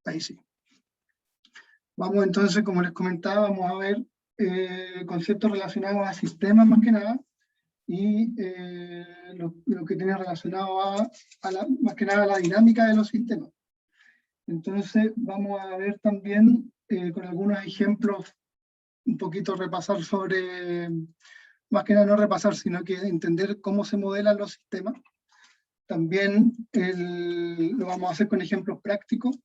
Ahí sí. Vamos entonces, como les comentaba, vamos a ver conceptos relacionados a sistemas más que nada, y lo que tiene relacionado más que nada a la dinámica de los sistemas. Entonces vamos a ver también con algunos ejemplos un poquito repasar sobre, más que nada no repasar, sino que entender cómo se modelan los sistemas. También lo vamos a hacer con ejemplos prácticos.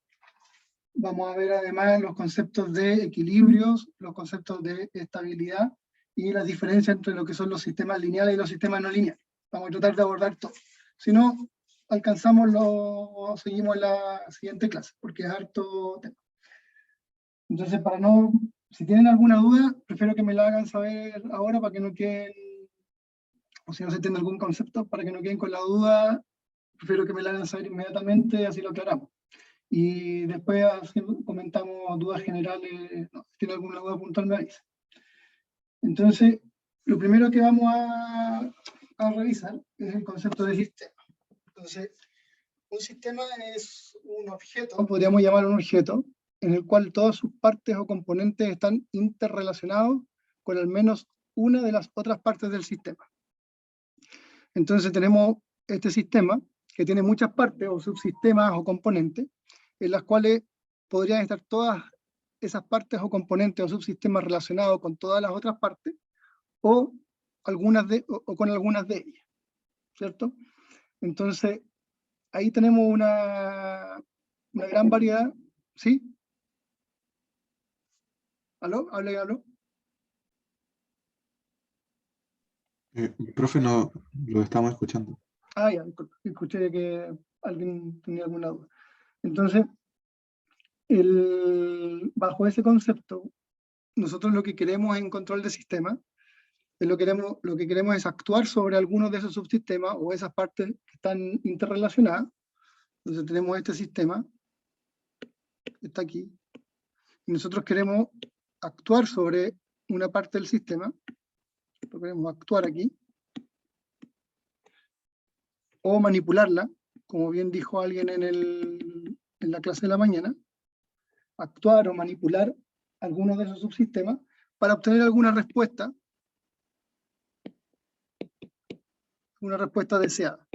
Vamos a ver además los conceptos de equilibrios, los conceptos de estabilidad y las diferencias entre lo que son los sistemas lineales y los sistemas no lineales. Vamos a tratar de abordar todo. Si no, seguimos la siguiente clase, porque es harto tema. Entonces, si tienen alguna duda, prefiero que me la hagan saber ahora para que no queden, o si no se entiende algún concepto, para que no queden con la duda, prefiero que me la hagan saber inmediatamente, así lo aclaramos. Y después comentamos dudas generales, no, si tiene alguna duda puntual me avisa. Entonces, lo primero que vamos a revisar es el concepto de sistema. Entonces, un sistema es un objeto, podríamos llamarlo un objeto, en el cual todas sus partes o componentes están interrelacionados con al menos una de las otras partes del sistema. Entonces tenemos este sistema que tiene muchas partes o subsistemas o componentes, en las cuales podrían estar todas esas partes o componentes o subsistemas relacionados con todas las otras partes, o con algunas de ellas, ¿cierto? Entonces, ahí tenemos una gran variedad, ¿sí? ¿Aló? ¿Aló? Profe, no lo estamos escuchando. Ah, ya, escuché que alguien tenía alguna duda. Entonces, bajo ese concepto, nosotros lo que queremos en control de sistema, lo que queremos es actuar sobre algunos de esos subsistemas o esas partes que están interrelacionadas. Entonces tenemos este sistema, que está aquí, y nosotros queremos actuar sobre una parte del sistema, lo queremos actuar aquí, o manipularla, como bien dijo alguien en la clase de la mañana, actuar o manipular algunos de esos subsistemas para obtener alguna respuesta, una respuesta deseada.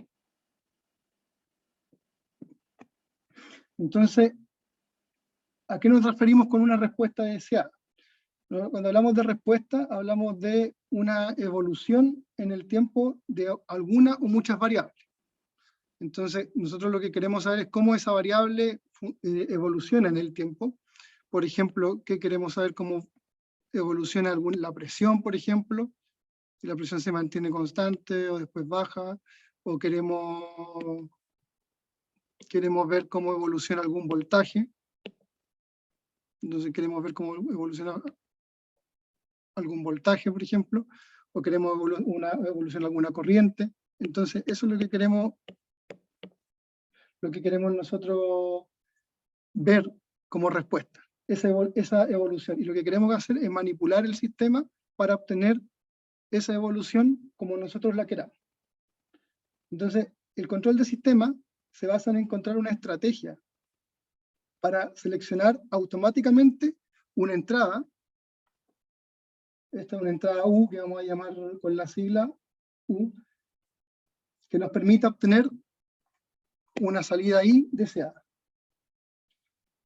Entonces, ¿a qué nos referimos con una respuesta deseada? Cuando hablamos de respuesta, hablamos de una evolución en el tiempo de alguna o muchas variables. Entonces, nosotros lo que queremos saber es cómo esa variable evoluciona en el tiempo. Por ejemplo, ¿qué queremos saber? Cómo evoluciona la presión, por ejemplo, si la presión se mantiene constante o después baja, o queremos ver cómo evoluciona algún voltaje. Entonces queremos ver cómo evoluciona algún voltaje, por ejemplo, o queremos evolucionar alguna corriente. Entonces eso es lo que queremos nosotros ver como respuesta, esa evolución. Y lo que queremos hacer es manipular el sistema para obtener esa evolución como nosotros la queramos. Entonces, el control de sistema se basa en encontrar una estrategia para seleccionar automáticamente una entrada. Esta es una entrada U, que vamos a llamar con la sigla U, que nos permita obtener una salida I deseada.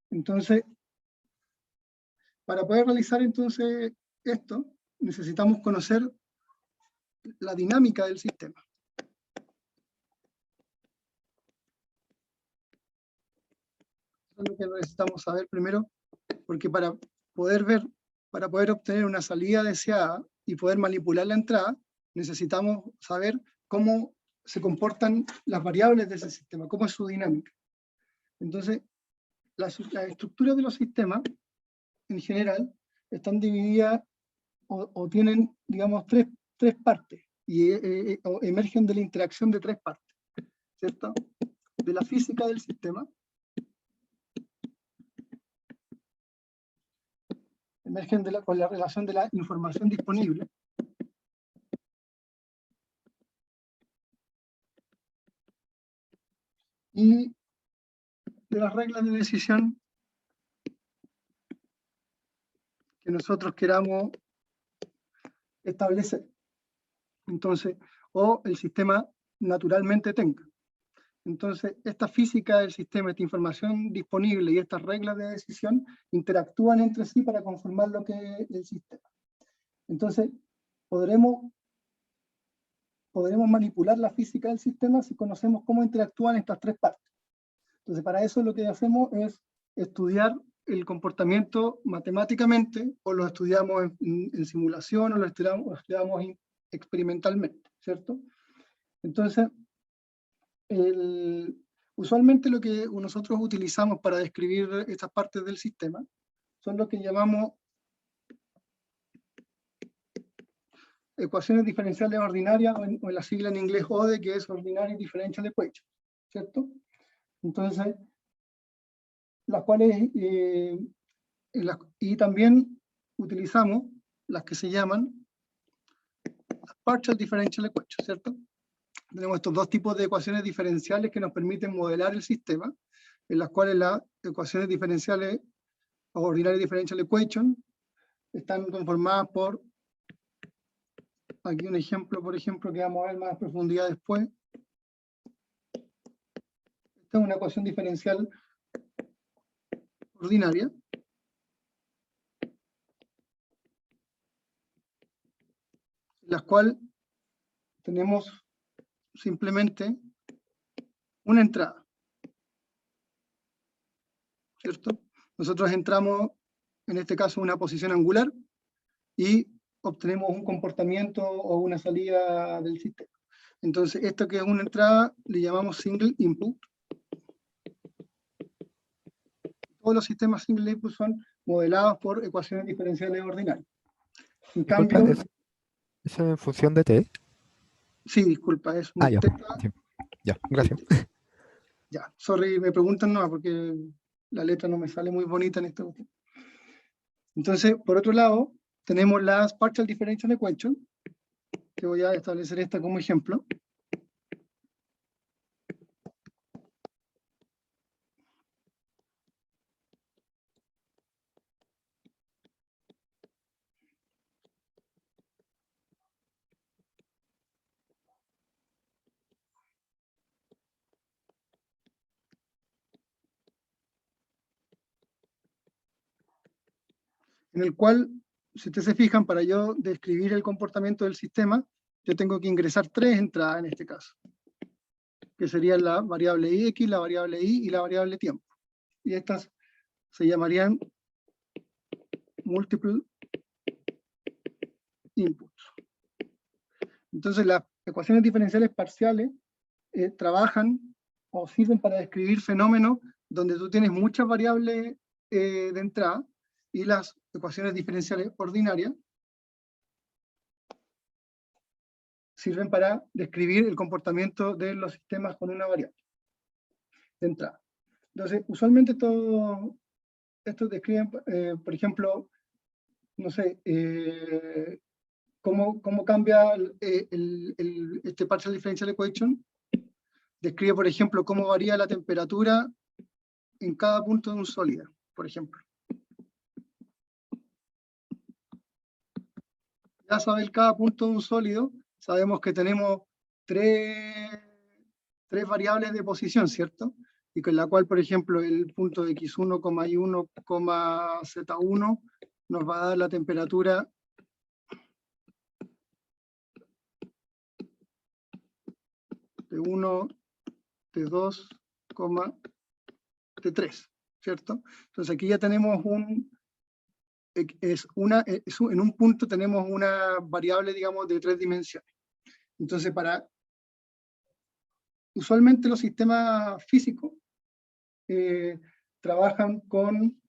Entonces, para poder realizar entonces esto, necesitamos conocer la dinámica del sistema. Eso es lo que necesitamos saber primero, porque para poder obtener una salida deseada y poder manipular la entrada, necesitamos saber cómo se comportan las variables de ese sistema, cómo es su dinámica. Entonces, las estructuras de los sistemas, en general, están divididas o tienen, digamos, tres partes, y emergen de la interacción de tres partes, ¿cierto? De la física del sistema, emergen con la relación de la información disponible, y de las reglas de decisión que nosotros queramos establecer. Entonces, o el sistema naturalmente tenga. Entonces, esta física del sistema, esta información disponible y estas reglas de decisión interactúan entre sí para conformar lo que es el sistema. Entonces, podremos manipular la física del sistema si conocemos cómo interactúan estas tres partes. Entonces, para eso lo que hacemos es estudiar el comportamiento matemáticamente, o lo estudiamos en simulación, o lo estudiamos experimentalmente, ¿cierto? Entonces, usualmente lo que nosotros utilizamos para describir estas partes del sistema son lo que llamamos ecuaciones diferenciales ordinarias, o en la sigla en inglés ODE, que es Ordinary Differential Equation, ¿cierto? Entonces, las cuales, y también utilizamos las que se llaman Partial Differential Equation, ¿cierto? Tenemos estos dos tipos de ecuaciones diferenciales que nos permiten modelar el sistema, en las cuales las ecuaciones diferenciales o Ordinary Differential Equation están conformadas por, aquí un ejemplo, por ejemplo, que vamos a ver más en profundidad después. Esta es una ecuación diferencial ordinaria, en la cual tenemos simplemente una entrada, ¿cierto? Nosotros entramos, en este caso, una posición angular y obtenemos un comportamiento o una salida del sistema. Entonces, esto que es una entrada le llamamos single input. Todos los sistemas single input son modelados por ecuaciones diferenciales ordinarias. En Disculpa, cambio, ¿eso en función de t? sí, disculpa, es un Ya, teta. sí. Ya, gracias. Ya, sorry, me preguntan no, porque la letra no me sale muy bonita en este momento. Entonces, por otro lado, tenemos las Partial Differential Equation, que voy a establecer esta como ejemplo. En el cual, si ustedes se fijan, para yo describir el comportamiento del sistema, yo tengo que ingresar tres entradas en este caso, que serían la variable x, la variable y la variable tiempo. Y estas se llamarían multiple inputs. Entonces, las ecuaciones diferenciales parciales trabajan o sirven para describir fenómenos donde tú tienes muchas variables de entrada, y las ecuaciones diferenciales ordinarias sirven para describir el comportamiento de los sistemas con una variable de entrada. Entonces, usualmente estos describen, por ejemplo, no sé, cómo cambia este Partial Differential Equation. Describe, por ejemplo, cómo varía la temperatura en cada punto de un sólido, por ejemplo. Ya saber cada punto de un sólido, sabemos que tenemos tres variables de posición, ¿cierto? Y con la cual, por ejemplo, el punto de x1, y1, z1 nos va a dar la temperatura T1, T2, T3, ¿cierto? Entonces aquí ya tenemos en un punto tenemos una variable, digamos, de 3 dimensiones. Entonces, usualmente los sistemas físicos trabajan con,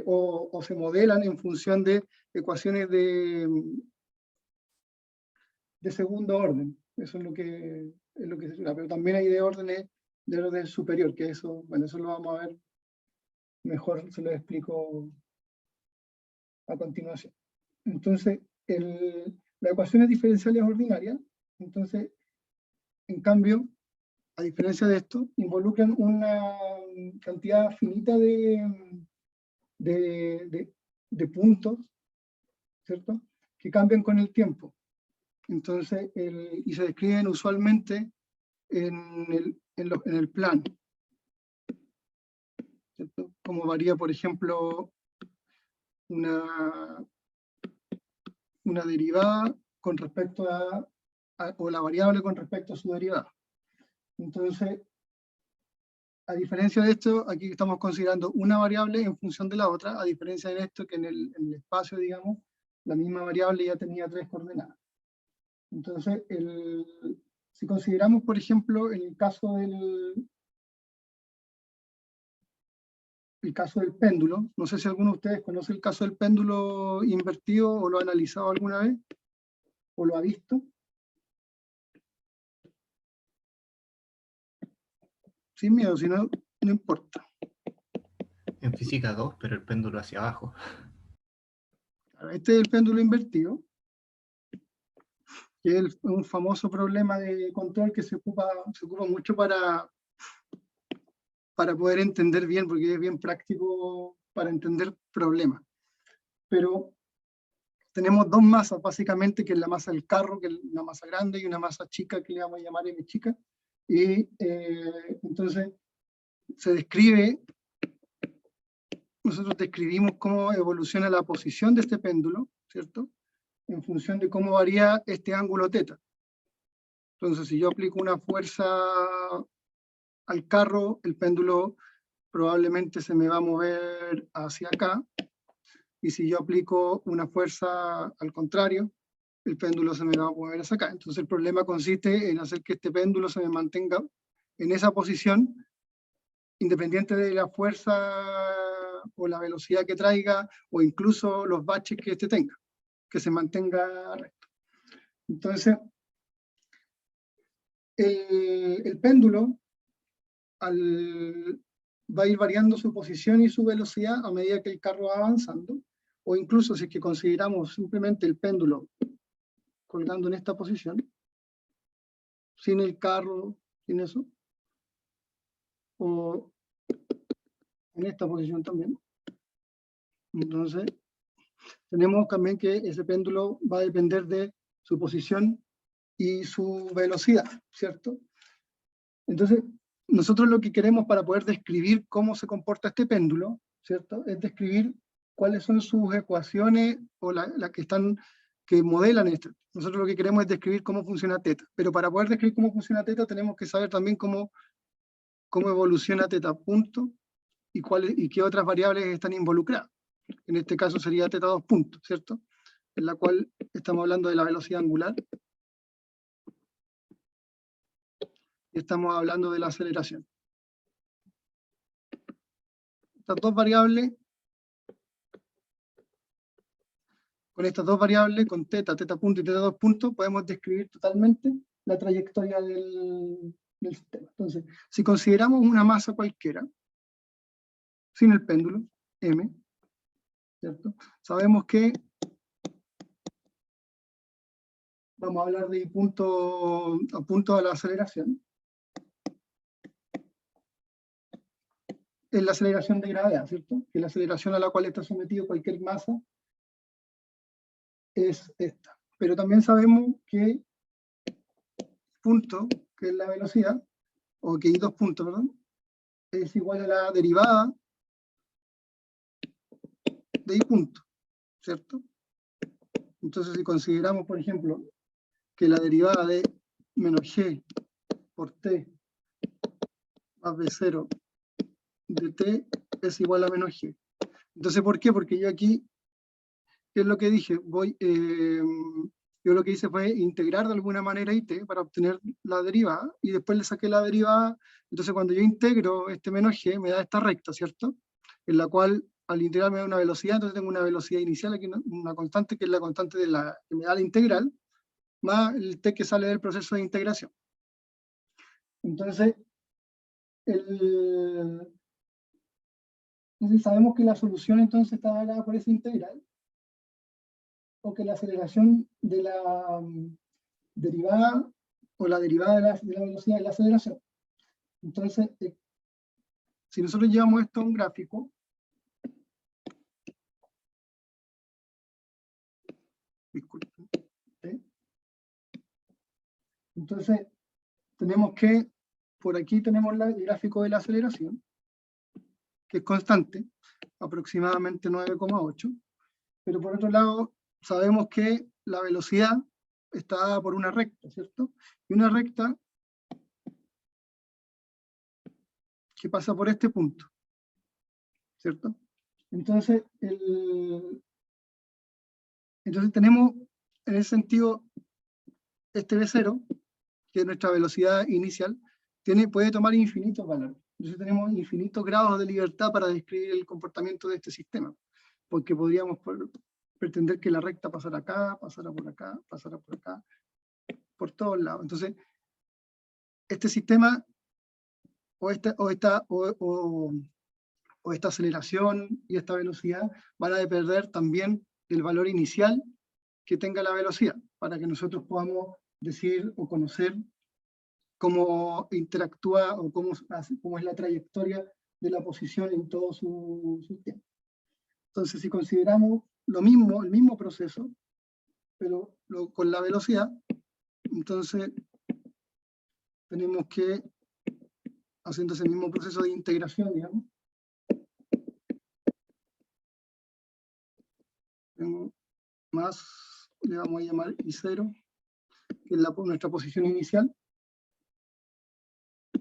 o se modelan en función de ecuaciones de segundo orden. Eso es lo que se estudia, pero también hay de orden superior, que eso, bueno, eso lo vamos a ver mejor, se lo explico a continuación. Entonces, las ecuaciones diferenciales ordinarias, entonces, en cambio, a diferencia de esto, involucran una cantidad finita de de puntos, ¿cierto? Que cambian con el tiempo. Entonces, y se describen usualmente en el plano, ¿cierto? Como varía, por ejemplo, una derivada con respecto o la variable con respecto a su derivada. Entonces, a diferencia de esto, aquí estamos considerando una variable en función de la otra, a diferencia de esto que en el espacio, digamos, la misma variable ya tenía 3 coordenadas. Entonces, si consideramos, por ejemplo, el caso del péndulo, no sé si alguno de ustedes conoce el caso del péndulo invertido o lo ha analizado alguna vez, o lo ha visto. Sin miedo, si no, no importa. En física 2, pero el péndulo hacia abajo. Este es el péndulo invertido, que es un famoso problema de control que se ocupa mucho para poder entender bien, porque es bien práctico para entender problemas. Pero tenemos dos masas, básicamente, que es la masa del carro, que es una masa grande, y una masa chica, que le vamos a llamar M chica. Y entonces se describe, nosotros describimos cómo evoluciona la posición de este péndulo, ¿cierto? En función de cómo varía este ángulo θ. Entonces, si yo aplico una fuerza al carro, el péndulo probablemente se me va a mover hacia acá, y si yo aplico una fuerza al contrario, el péndulo se me va a mover hacia acá. Entonces el problema consiste en hacer que este péndulo se me mantenga en esa posición, independiente de la fuerza o la velocidad que traiga, o incluso los baches que este tenga, que se mantenga recto. Entonces, el péndulo va a ir variando su posición y su velocidad a medida que el carro va avanzando, o incluso si es que consideramos simplemente el péndulo colgando en esta posición, sin el carro, sin eso, o en esta posición también. Entonces, tenemos también que ese péndulo va a depender de su posición y su velocidad, ¿cierto? Entonces, nosotros lo que queremos para poder describir cómo se comporta este péndulo, ¿cierto? Es describir cuáles son sus ecuaciones o las que modelan esto. Nosotros lo que queremos es describir cómo funciona θ, pero para poder describir cómo funciona θ tenemos que saber también cómo evoluciona θ punto y qué otras variables están involucradas. En este caso sería θ2 punto, ¿cierto? En la cual estamos hablando de la velocidad angular y estamos hablando de la aceleración. Estas dos variables, con θ punto y θ2 punto, podemos describir totalmente la trayectoria del sistema. Entonces, si consideramos una masa cualquiera, sin el péndulo, m, ¿cierto? Sabemos que vamos a hablar de punto de la aceleración. Es la aceleración de gravedad, ¿cierto? Que la aceleración a la cual está sometido cualquier masa es esta. Pero también sabemos que punto, que es la velocidad, o que hay dos puntos, perdón, es igual a la derivada de I punto, ¿cierto? Entonces, si consideramos, por ejemplo, que la derivada de menos g por t más b0 de t es igual a menos g. Entonces, ¿por qué? Porque yo aquí, ¿qué es lo que dije? Yo lo que hice fue integrar de alguna manera IT para obtener la derivada, y después le saqué la derivada. Entonces cuando yo integro este menos g, me da esta recta, ¿cierto? En la cual al integrar me da una velocidad, entonces tengo una velocidad inicial aquí, una constante, que es la constante que me da la integral, más el t que sale del proceso de integración. Entonces, sabemos que la solución entonces está dada por esa integral, o que la aceleración de la derivada, o la derivada de la velocidad de la aceleración. Entonces, si nosotros llevamos esto a un gráfico, Disculpen. ¿Sí? Entonces, tenemos que, por aquí tenemos el gráfico de la aceleración, que es constante, aproximadamente 9,8, pero por otro lado, sabemos que la velocidad está dada por una recta, ¿cierto? Y una recta que pasa por este punto, ¿cierto? Entonces, tenemos, en ese sentido, este V0, que es nuestra velocidad inicial, puede tomar infinitos valores. Entonces tenemos infinitos grados de libertad para describir el comportamiento de este sistema, porque podríamos pretender que la recta pasara acá, pasara por acá, pasara por acá, por todos lados. Entonces, este sistema, o esta aceleración y esta velocidad van a depender también del valor inicial que tenga la velocidad, para que nosotros podamos decir o conocer cómo interactúa o cómo es la trayectoria de la posición en todo su tiempo. Entonces, si consideramos el mismo proceso, pero con la velocidad, entonces tenemos que, haciendo ese mismo proceso de integración, digamos, más, le vamos a llamar I0, que es nuestra posición inicial,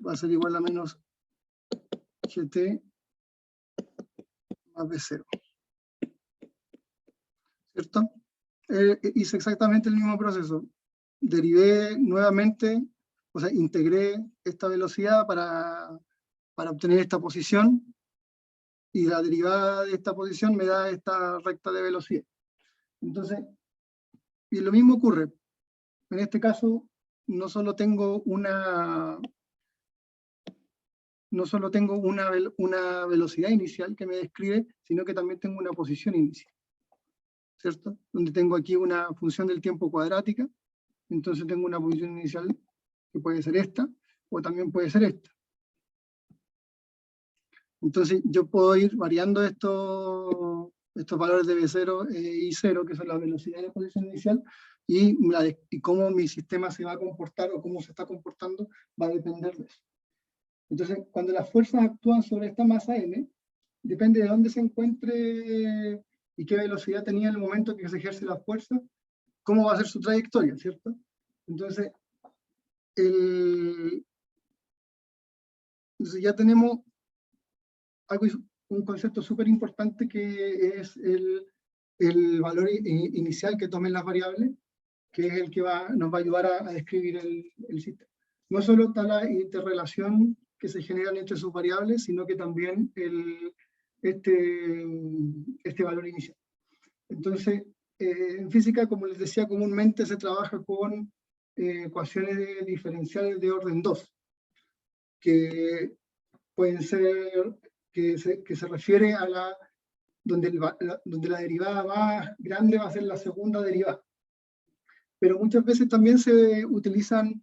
va a ser igual a menos GT más B0. ¿Cierto? Hice exactamente el mismo proceso. Derivé nuevamente, o sea, integré esta velocidad para obtener esta posición, y la derivada de esta posición me da esta recta de velocidad. Entonces, y lo mismo ocurre. En este caso, no solo tengo una velocidad inicial que me describe, sino que también tengo una posición inicial, ¿cierto? Donde tengo aquí una función del tiempo cuadrática, entonces tengo una posición inicial que puede ser esta, o también puede ser esta. Entonces yo puedo ir variando estos valores de B0 y I0, que son las velocidades de la posición inicial, y cómo mi sistema se va a comportar o cómo se está comportando va a depender de eso. Entonces, cuando las fuerzas actúan sobre esta masa M, depende de dónde se encuentre y qué velocidad tenía en el momento que se ejerce la fuerza, cómo va a ser su trayectoria, ¿cierto? Entonces ya tenemos un concepto súper importante, que es el valor inicial que tomen las variables, que es el que nos va a ayudar a describir el sistema. No solo está la interrelación que se generan entre sus variables, sino que también este valor inicial. Entonces, en física, como les decía, comúnmente se trabaja con ecuaciones diferenciales de orden 2, que pueden ser, que se refiere a donde la derivada más grande va a ser la segunda derivada. Pero muchas veces también se utilizan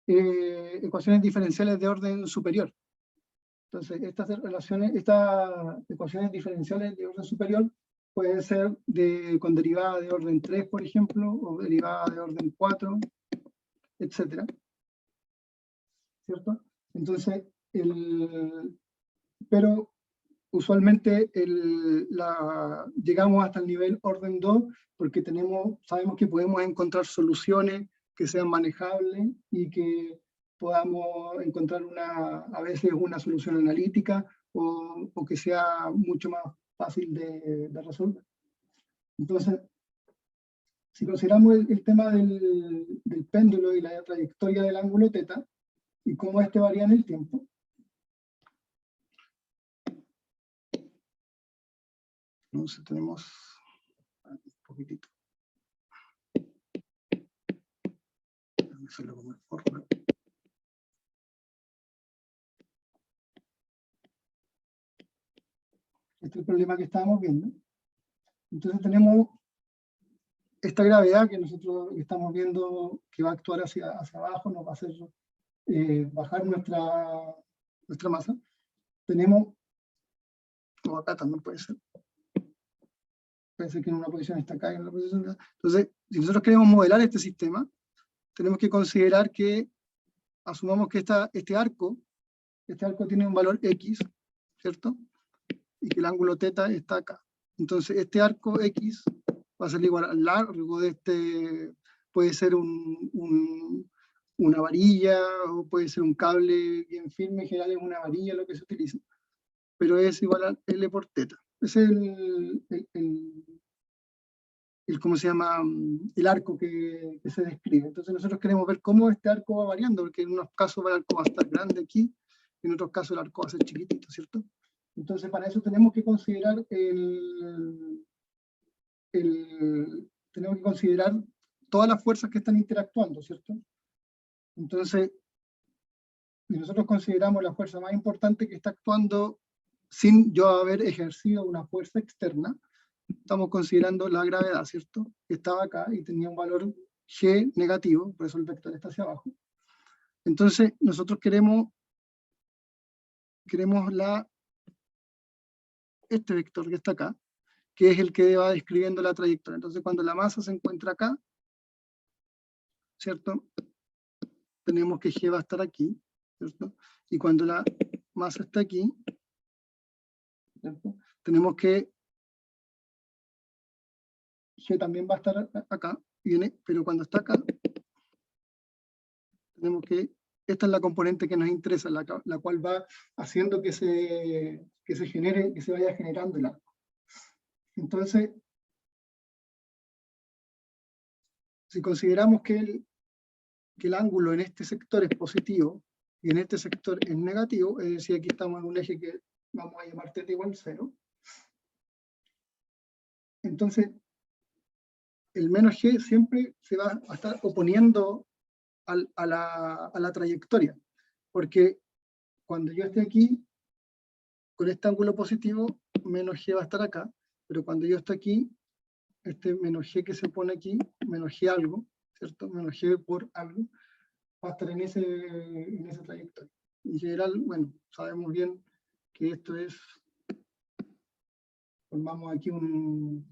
ecuaciones diferenciales de orden superior. Entonces, estas ecuaciones diferenciales de orden superior pueden ser con derivada de orden 3, por ejemplo, o derivada de orden 4, etc. ¿Cierto? Entonces, pero usualmente llegamos hasta el nivel orden 2 porque sabemos que podemos encontrar soluciones que sean manejables y que podamos encontrar a veces una solución analítica o que sea mucho más fácil de resolver. Entonces, si consideramos el tema del péndulo y la trayectoria del ángulo θ y cómo este varía en el tiempo, entonces tenemos un poquitito. Hacerlo como fórmula. Este es el problema que estábamos viendo. Entonces tenemos esta gravedad que nosotros estamos viendo que va a actuar hacia abajo, nos va a hacer bajar nuestra masa. Tenemos, o acá también puede ser, puede ser que en una posición está acá, en una posición está acá. Entonces, si nosotros queremos modelar este sistema, tenemos que considerar que asumamos que este arco tiene un valor X, ¿cierto? Y que el ángulo θ está acá. Entonces, este arco X va a ser igual al largo de este, puede ser una varilla, o puede ser un cable bien firme, en general es una varilla lo que se utiliza, pero es igual a L por θ. Ese es ¿cómo se llama? El arco que se describe. Entonces nosotros queremos ver cómo este arco va variando, porque en unos casos el arco va a estar grande aquí, en otros casos el arco va a ser chiquitito, ¿cierto? Entonces para eso tenemos que considerar tenemos que considerar todas las fuerzas que están interactuando, ¿cierto? Entonces, si nosotros consideramos la fuerza más importante que está actuando sin yo haber ejercido una fuerza externa, estamos considerando la gravedad, ¿cierto? Que estaba acá y tenía un valor g negativo, por eso el vector está hacia abajo. Entonces, nosotros queremos este vector que está acá, que es el que va describiendo la trayectoria. Entonces, cuando la masa se encuentra acá, ¿cierto? Tenemos que g va a estar aquí, ¿cierto? Y cuando la masa está aquí, ¿cierto? Tenemos que g también va a estar acá, pero cuando está acá, tenemos que, esta es la componente que nos interesa, la cual va haciendo que se genere, que se vaya generando el arco. Entonces, si consideramos que el ángulo en este sector es positivo y en este sector es negativo, es decir, aquí estamos en un eje que vamos a llamar θ igual 0, entonces el menos g siempre se va a estar oponiendo a la trayectoria, porque cuando yo esté aquí, con este ángulo positivo, menos g va a estar acá, pero cuando yo esté aquí, este menos g que se pone aquí, menos g algo, ¿cierto? Menos g por algo, va a estar en esa trayectoria. En general, bueno, sabemos bien que esto es, formamos aquí un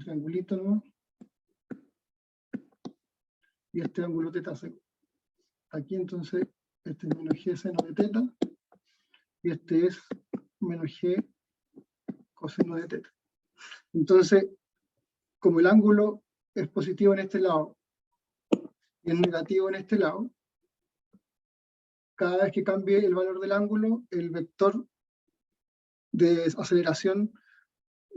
triangulito, ¿no? Y este ángulo θ aquí, entonces, este es menos g seno de θ, y este es menos g coseno de θ. Entonces, como el ángulo es positivo en este lado y es negativo en este lado, cada vez que cambie el valor del ángulo, el vector de aceleración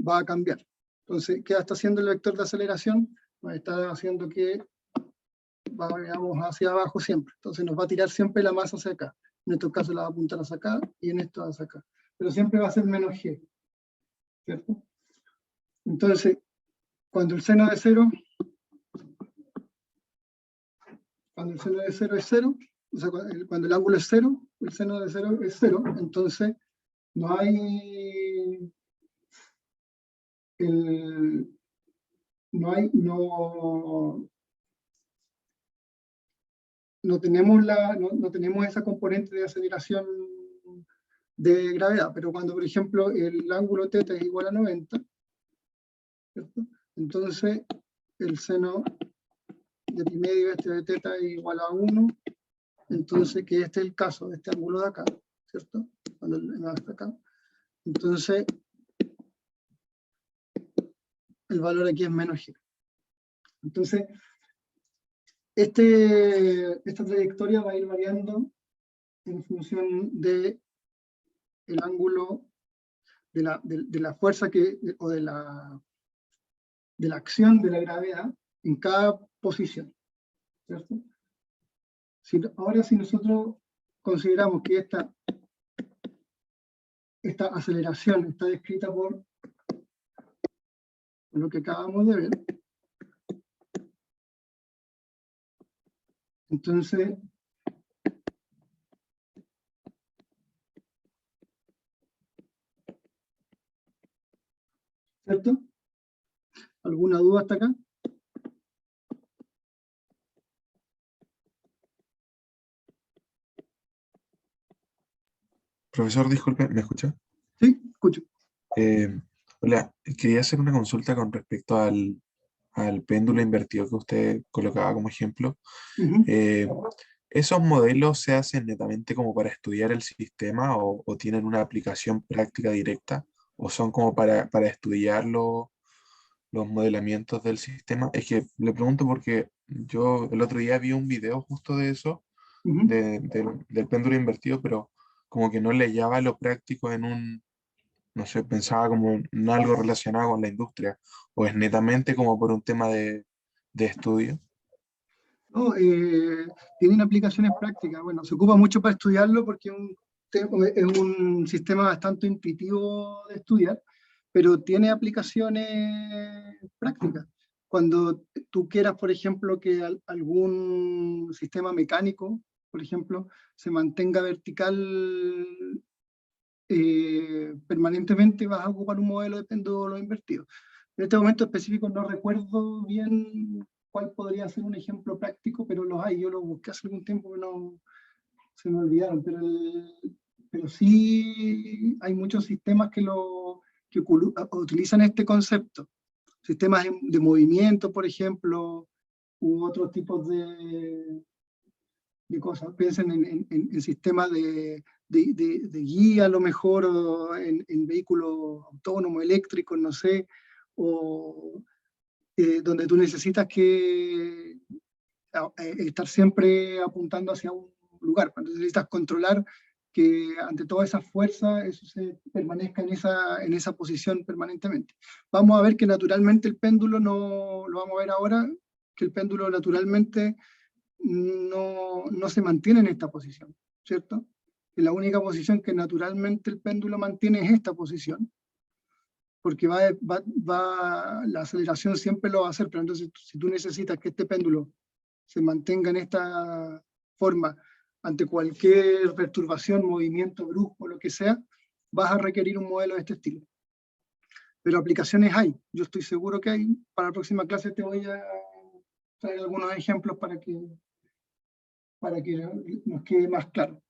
va a cambiar. Entonces, ¿qué está haciendo el vector de aceleración? Nos está haciendo que vayamos hacia abajo siempre. Entonces nos va a tirar siempre la masa hacia acá. En estos casos la va a apuntar hacia acá y en esto hacia acá. Pero siempre va a ser menos g, ¿cierto? Entonces, cuando el seno de 0, es 0, o sea, cuando el ángulo es 0, el seno de 0 es 0, entonces no hay no tenemos esa componente de aceleración de gravedad, pero cuando, por ejemplo, el ángulo θ es igual a 90, ¿cierto? Entonces el seno de pi medio este de θ es igual a 1, entonces que este es el caso de este ángulo de acá, ¿cierto? Cuando el está acá, entonces el valor aquí es menos g. Entonces, esta trayectoria va a ir variando en función de el ángulo de la fuerza o de la acción de la gravedad en cada posición, ¿cierto? Ahora, si nosotros consideramos que esta aceleración está descrita por lo que acabamos de ver, entonces ¿cierto? ¿Alguna duda hasta acá? Profesor, disculpe, ¿me escucha? Sí, escucho. Hola, quería hacer una consulta con respecto al péndulo invertido que usted colocaba como ejemplo. Ujú. Eh, ¿Esos modelos se hacen netamente como para estudiar el sistema o tienen una aplicación práctica directa? ¿O son como para estudiar los modelamientos del sistema? Es que le pregunto porque yo el otro día vi un video justo de eso, Ujú. del péndulo invertido, pero como que no le hallaba lo práctico en un, no sé, pensaba como en algo relacionado con la industria, o es netamente como por un tema de estudio. No, tienen aplicaciones prácticas. Bueno, se ocupa mucho para estudiarlo porque es un sistema bastante intuitivo de estudiar, pero tiene aplicaciones prácticas. Cuando tú quieras, por ejemplo, que algún sistema mecánico, por ejemplo, se mantenga vertical permanentemente, vas a ocupar un modelo de péndulo invertido. En este momento específico no recuerdo bien cuál podría ser un ejemplo práctico, pero los hay. Yo los busqué hace algún tiempo, pero no, se me olvidaron. Pero sí hay muchos sistemas que utilizan este concepto. Sistemas de movimiento, por ejemplo, u otros tipos de cosas. Piensen en sistemas de guía a lo mejor, o en vehículos autónomos, eléctricos, no sé, o donde tú necesitas estar siempre apuntando hacia un lugar. Entonces necesitas controlar que ante toda esa fuerza eso se permanezca en esa posición permanentemente. Vamos a ver que naturalmente el péndulo, no lo vamos a ver ahora, que el péndulo naturalmente no se mantiene en esta posición, ¿cierto? Y la única posición que naturalmente el péndulo mantiene es esta posición, porque la aceleración siempre lo va a hacer, pero entonces si tú necesitas que este péndulo se mantenga en esta forma ante cualquier perturbación, movimiento brusco, lo que sea, vas a requerir un modelo de este estilo. Pero aplicaciones hay, yo estoy seguro que hay. Para la próxima clase te voy a traer algunos ejemplos para que nos quede más claro.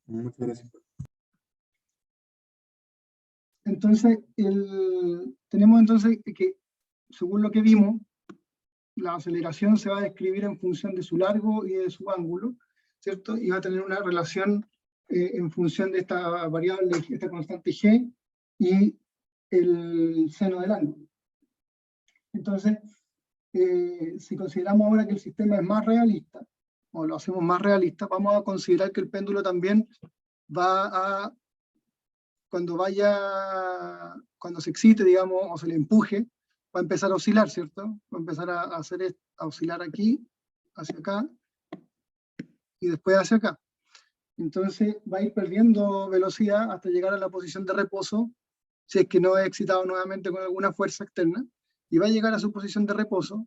Muchas gracias. Entonces, tenemos entonces que, según lo que vimos, la aceleración se va a describir en función de su largo y de su ángulo, ¿cierto? Y va a tener una relación en función de esta variable, esta constante g, y el seno del ángulo. Entonces, si consideramos ahora que el sistema es más realista, o lo hacemos más realista, vamos a considerar que el péndulo también va a, cuando se excite, digamos, o se le empuje, va a empezar a oscilar, ¿cierto? Va a empezar a oscilar aquí, hacia acá, y después hacia acá. Entonces va a ir perdiendo velocidad hasta llegar a la posición de reposo, si es que no es excitado nuevamente con alguna fuerza externa, y va a llegar a su posición de reposo,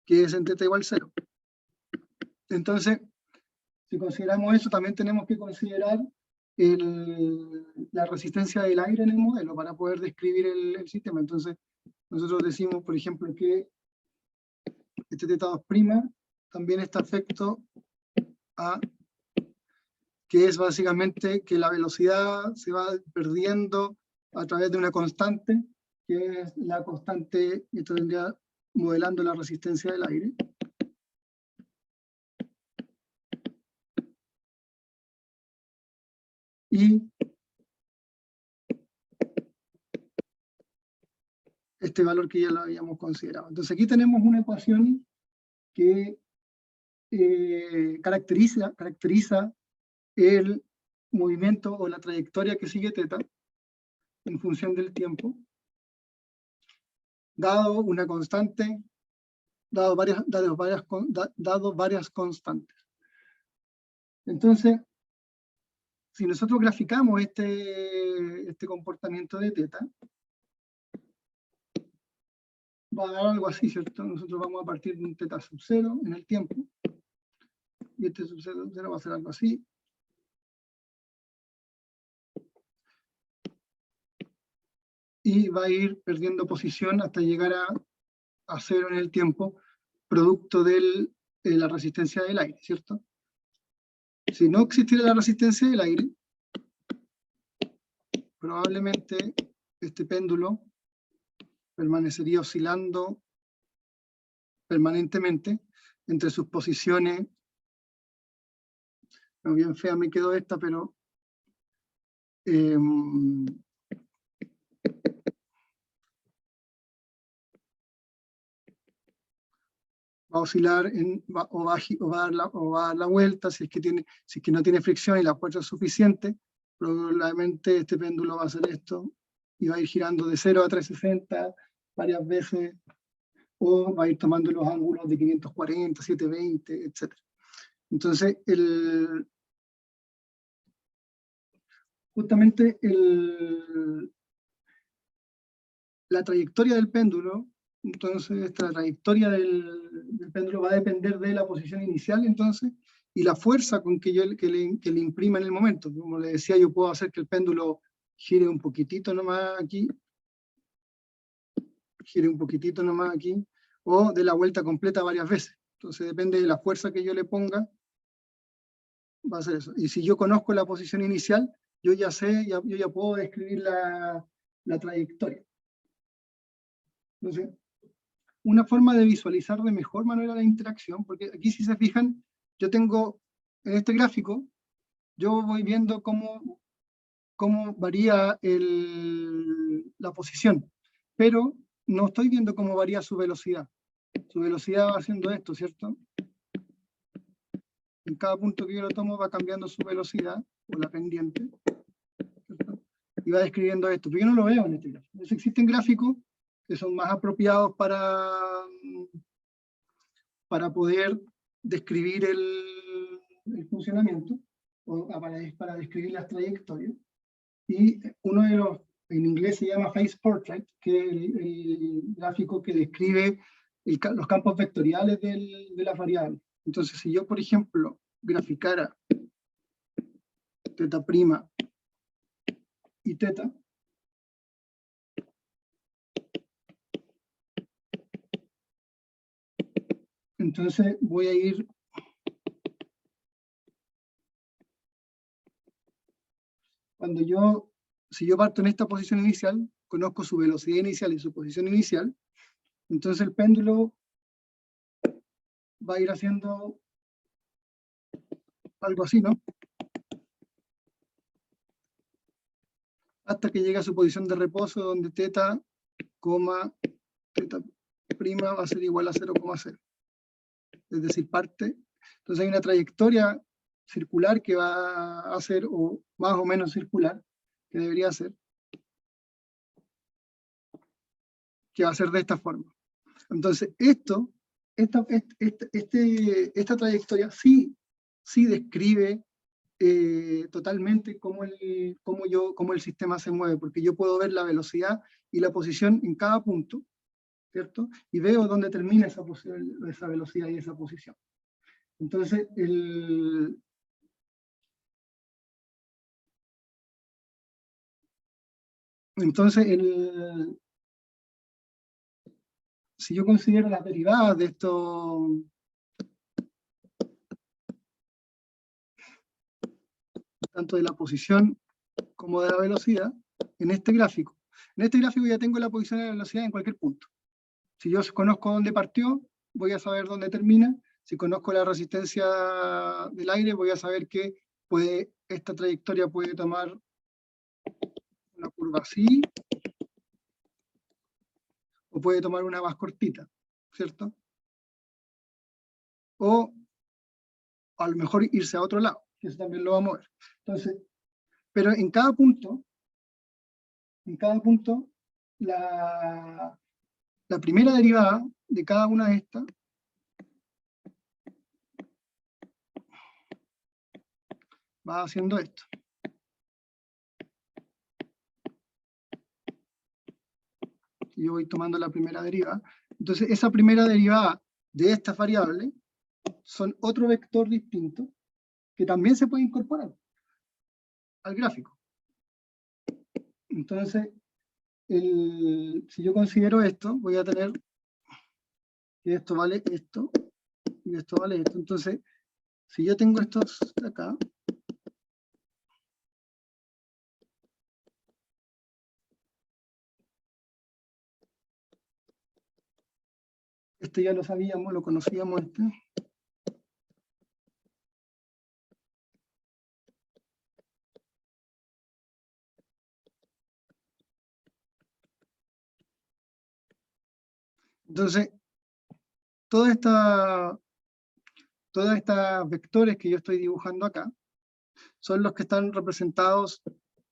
que es en θ igual 0. Entonces, si consideramos eso, también tenemos que considerar la resistencia del aire en el modelo para poder describir el sistema. Entonces, nosotros decimos, por ejemplo, que este θ2' también está afecto a, que es básicamente que la velocidad se va perdiendo a través de una constante, que es la constante, esto vendría modelando la resistencia del aire. Y este valor que ya lo habíamos considerado. Entonces aquí tenemos una ecuación que caracteriza el movimiento o la trayectoria que sigue θ en función del tiempo, dado una constante, dado varias constantes. Entonces, si nosotros graficamos este comportamiento de θ, va a dar algo así, ¿cierto? Nosotros vamos a partir de un θ sub 0 en el tiempo, y este sub 0 va a ser algo así. Y va a ir perdiendo posición hasta llegar a 0 en el tiempo, producto de la resistencia del aire, ¿cierto? Si no existiera la resistencia del aire, probablemente este péndulo permanecería oscilando permanentemente entre sus posiciones. No, bien fea me quedó esta, pero va a oscilar o va a dar la vuelta si es que no tiene fricción y la fuerza es suficiente. Probablemente este péndulo va a hacer esto y va a ir girando de 0 a 360 varias veces, o va a ir tomando los ángulos de 540, 720, etc. Entonces, justamente la trayectoria del péndulo, entonces esta trayectoria del péndulo va a depender de la posición inicial, entonces, y la fuerza con que le imprima en el momento. Como le decía, yo puedo hacer que el péndulo gire un poquitito nomás aquí, o dé la vuelta completa varias veces. Entonces depende de la fuerza que yo le ponga, va a ser eso. Y si yo conozco la posición inicial, yo ya sé, yo ya puedo describir la trayectoria. Entonces, una forma de visualizar de mejor manera la interacción, porque aquí si se fijan, yo tengo, en este gráfico, yo voy viendo cómo varía la posición, pero no estoy viendo cómo varía su velocidad. Su velocidad va haciendo esto, ¿cierto? En cada punto que yo lo tomo va cambiando su velocidad, o la pendiente, ¿cierto? Y va describiendo esto, pero yo no lo veo en este gráfico. Entonces existen gráficos que son más apropiados para poder describir el funcionamiento, o para describir las trayectorias. Y uno de los, en inglés se llama Phase Portrait, que es el gráfico que describe los campos vectoriales de las variables. Entonces, si yo, por ejemplo, graficara teta prima y teta, entonces voy a ir si yo parto en esta posición inicial, conozco su velocidad inicial y su posición inicial, entonces el péndulo va a ir haciendo algo así, ¿no? Hasta que llega a su posición de reposo, donde teta, teta prima va a ser igual a 0,0. Es decir, parte. Entonces hay una trayectoria circular que va a ser, o más o menos circular, que debería ser, que va a ser de esta forma. Entonces esta trayectoria sí describe totalmente cómo el sistema se mueve, porque yo puedo ver la velocidad y la posición en cada punto, ¿cierto? Y veo dónde termina esa velocidad y esa posición. Entonces, si yo considero las derivadas de esto, tanto de la posición como de la velocidad, en este gráfico ya tengo la posición y la velocidad en cualquier punto. Si yo conozco dónde partió, voy a saber dónde termina. Si conozco la resistencia del aire, voy a saber que esta trayectoria puede tomar una curva así, o puede tomar una más cortita, ¿cierto? O a lo mejor irse a otro lado, que eso también lo va a mover. Entonces, pero en cada punto, la primera derivada de cada una de estas va haciendo esto. Yo voy tomando la primera derivada. Entonces, esa primera derivada de estas variables son otro vector distinto que también se puede incorporar al gráfico. Entonces, si yo considero esto, voy a tener que esto vale esto, y esto vale esto. Entonces, si yo tengo estos de acá, Este ya lo sabíamos, lo conocíamos este. Entonces, todas estas vectores que yo estoy dibujando acá son los que están representados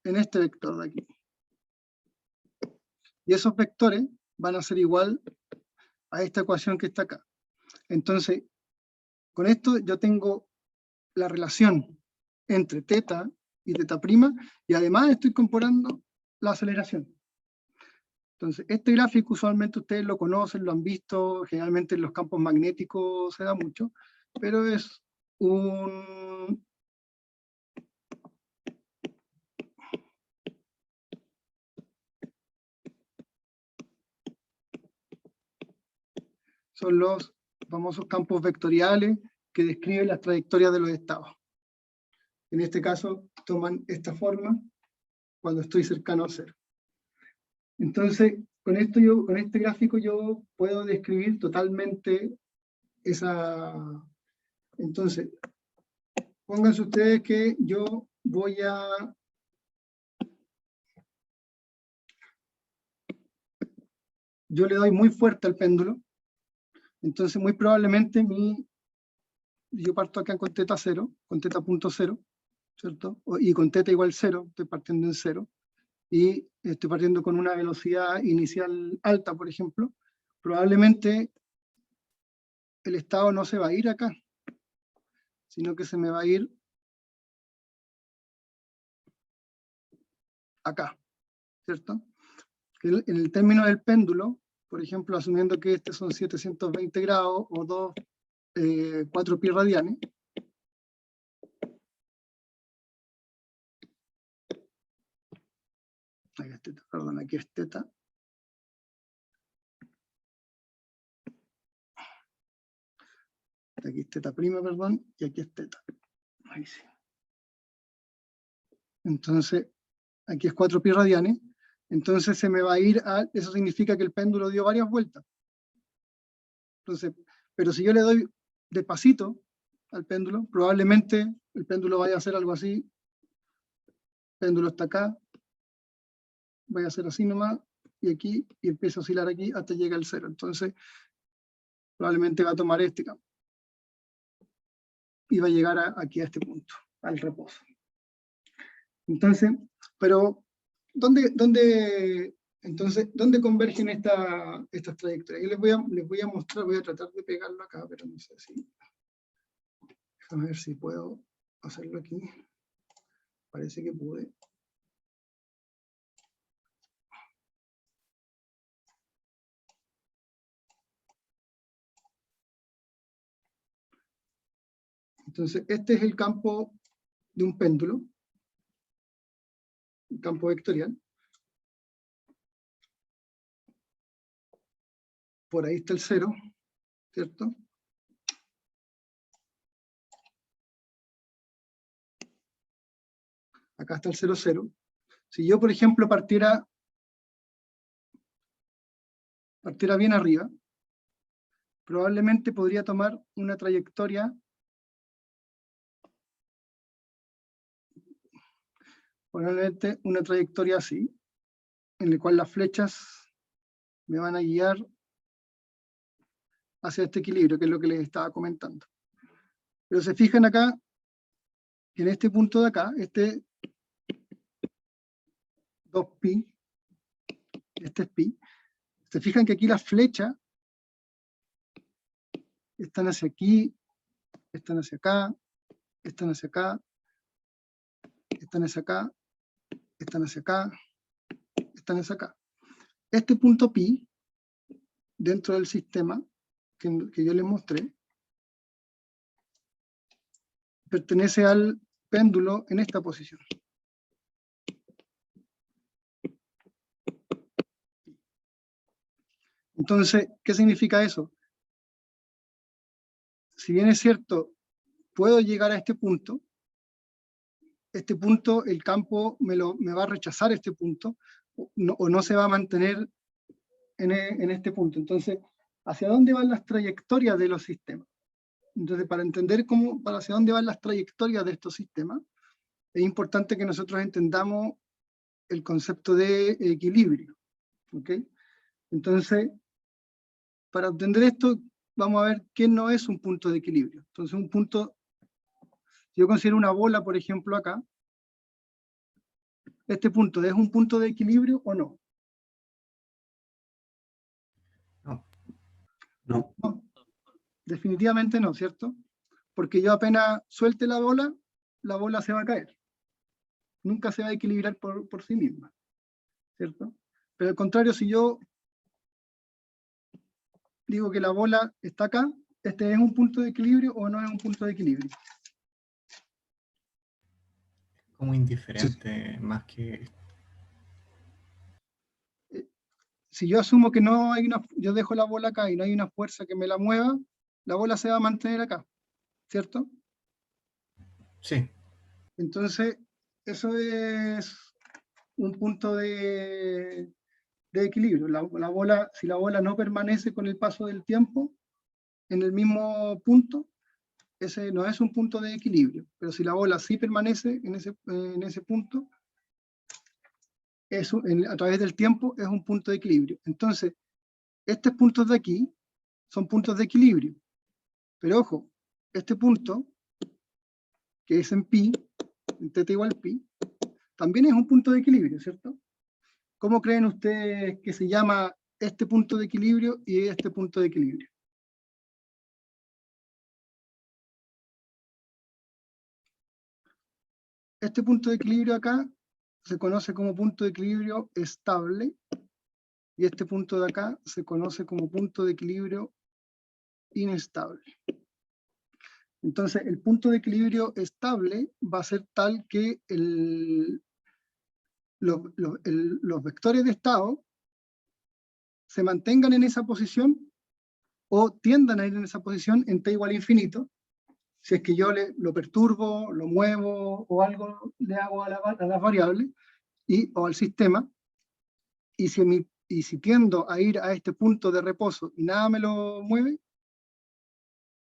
en este vector de aquí. Y esos vectores van a ser igual a esta ecuación que está acá. Entonces, con esto yo tengo la relación entre teta y teta prima, y además estoy comparando la aceleración. Entonces, este gráfico usualmente ustedes lo conocen, lo han visto, generalmente en los campos magnéticos se da mucho, pero es un... Son los famosos campos vectoriales que describen las trayectorias de los estados. En este caso, toman esta forma cuando estoy cercano a cero. Entonces, con este gráfico yo puedo describir totalmente esa... Entonces, pónganse ustedes que yo voy a... Yo le doy muy fuerte al péndulo, entonces muy probablemente yo parto acá con teta 0, con teta punto 0, ¿cierto? Y con teta igual 0, estoy partiendo en 0, y estoy partiendo con una velocidad inicial alta, por ejemplo, probablemente el estado no se va a ir acá, sino que se me va a ir acá, ¿cierto? En el término del péndulo, por ejemplo, asumiendo que este son 720 grados o 4 pi radianes, aquí es teta. Aquí es teta prima, perdón, y aquí es teta. Ahí sí. Entonces, aquí es 4 pi radianes, entonces se me va a ir eso significa que el péndulo dio varias vueltas. Entonces, pero si yo le doy despacito al péndulo, probablemente el péndulo vaya a hacer algo así, el péndulo está acá, vaya a hacer así nomás, y aquí, y empieza a oscilar aquí hasta llega al 0. Entonces, probablemente va a tomar este campo. Y va a llegar aquí a este punto, al reposo. Entonces, pero, ¿dónde convergen estas trayectorias? Yo les voy a mostrar, voy a tratar de pegarlo acá, pero no sé si... Déjame ver si puedo hacerlo aquí. Parece que pude. Entonces, este es el campo de un péndulo, un campo vectorial. Por ahí está el 0, ¿cierto? Acá está el 0, 0. Si yo, por ejemplo, partiera bien arriba, probablemente podría tomar una trayectoria, así, en la cual las flechas me van a guiar hacia este equilibrio, que es lo que les estaba comentando. Pero se fijan acá, que en este punto de acá, este 2pi, este es pi, se fijan que aquí las flechas están hacia aquí, están hacia acá, están hacia acá, están hacia acá, están hacia acá, están hacia acá. Este punto pi, dentro del sistema que yo les mostré, pertenece al péndulo en esta posición. Entonces, ¿qué significa eso? Si bien es cierto, puedo llegar a este punto, el campo me va a rechazar este punto, o no se va a mantener en este punto. Entonces, hacia dónde van las trayectorias de los sistemas. Entonces, para entender hacia dónde van las trayectorias de estos sistemas, es importante que nosotros entendamos el concepto de equilibrio. ¿Ok? Entonces, para entender esto, vamos a ver qué no es un punto de equilibrio. Entonces, un punto, si yo considero una bola, por ejemplo, acá, ¿este punto es un punto de equilibrio o no? No. No, definitivamente no, ¿cierto? Porque yo apenas suelte la bola se va a caer. Nunca se va a equilibrar por sí misma, ¿cierto? Pero al contrario, si yo digo que la bola está acá, ¿este es un punto de equilibrio o no es un punto de equilibrio? Como indiferente, más que... Si yo asumo que no hay yo dejo la bola acá y no hay una fuerza que me la mueva, la bola se va a mantener acá, ¿cierto? Sí, Entonces, eso es un punto de equilibrio. Si la bola no permanece con el paso del tiempo en el mismo punto, ese no es un punto de equilibrio. Pero si la bola sí permanece en ese punto, a través del tiempo es un punto de equilibrio. Entonces, estos puntos de aquí son puntos de equilibrio. Pero ojo, este punto, que es en pi, en θ igual pi, también es un punto de equilibrio, ¿cierto? ¿Cómo creen ustedes que se llama este punto de equilibrio y este punto de equilibrio? Este punto de equilibrio acá se conoce como punto de equilibrio estable y este punto de acá se conoce como punto de equilibrio inestable. Entonces, el punto de equilibrio estable va a ser tal que los vectores de estado se mantengan en esa posición o tiendan a ir en esa posición en t igual a infinito, si es que yo lo perturbo, lo muevo o algo le hago a las variables o al sistema, y si tiendo a ir a este punto de reposo y nada me lo mueve,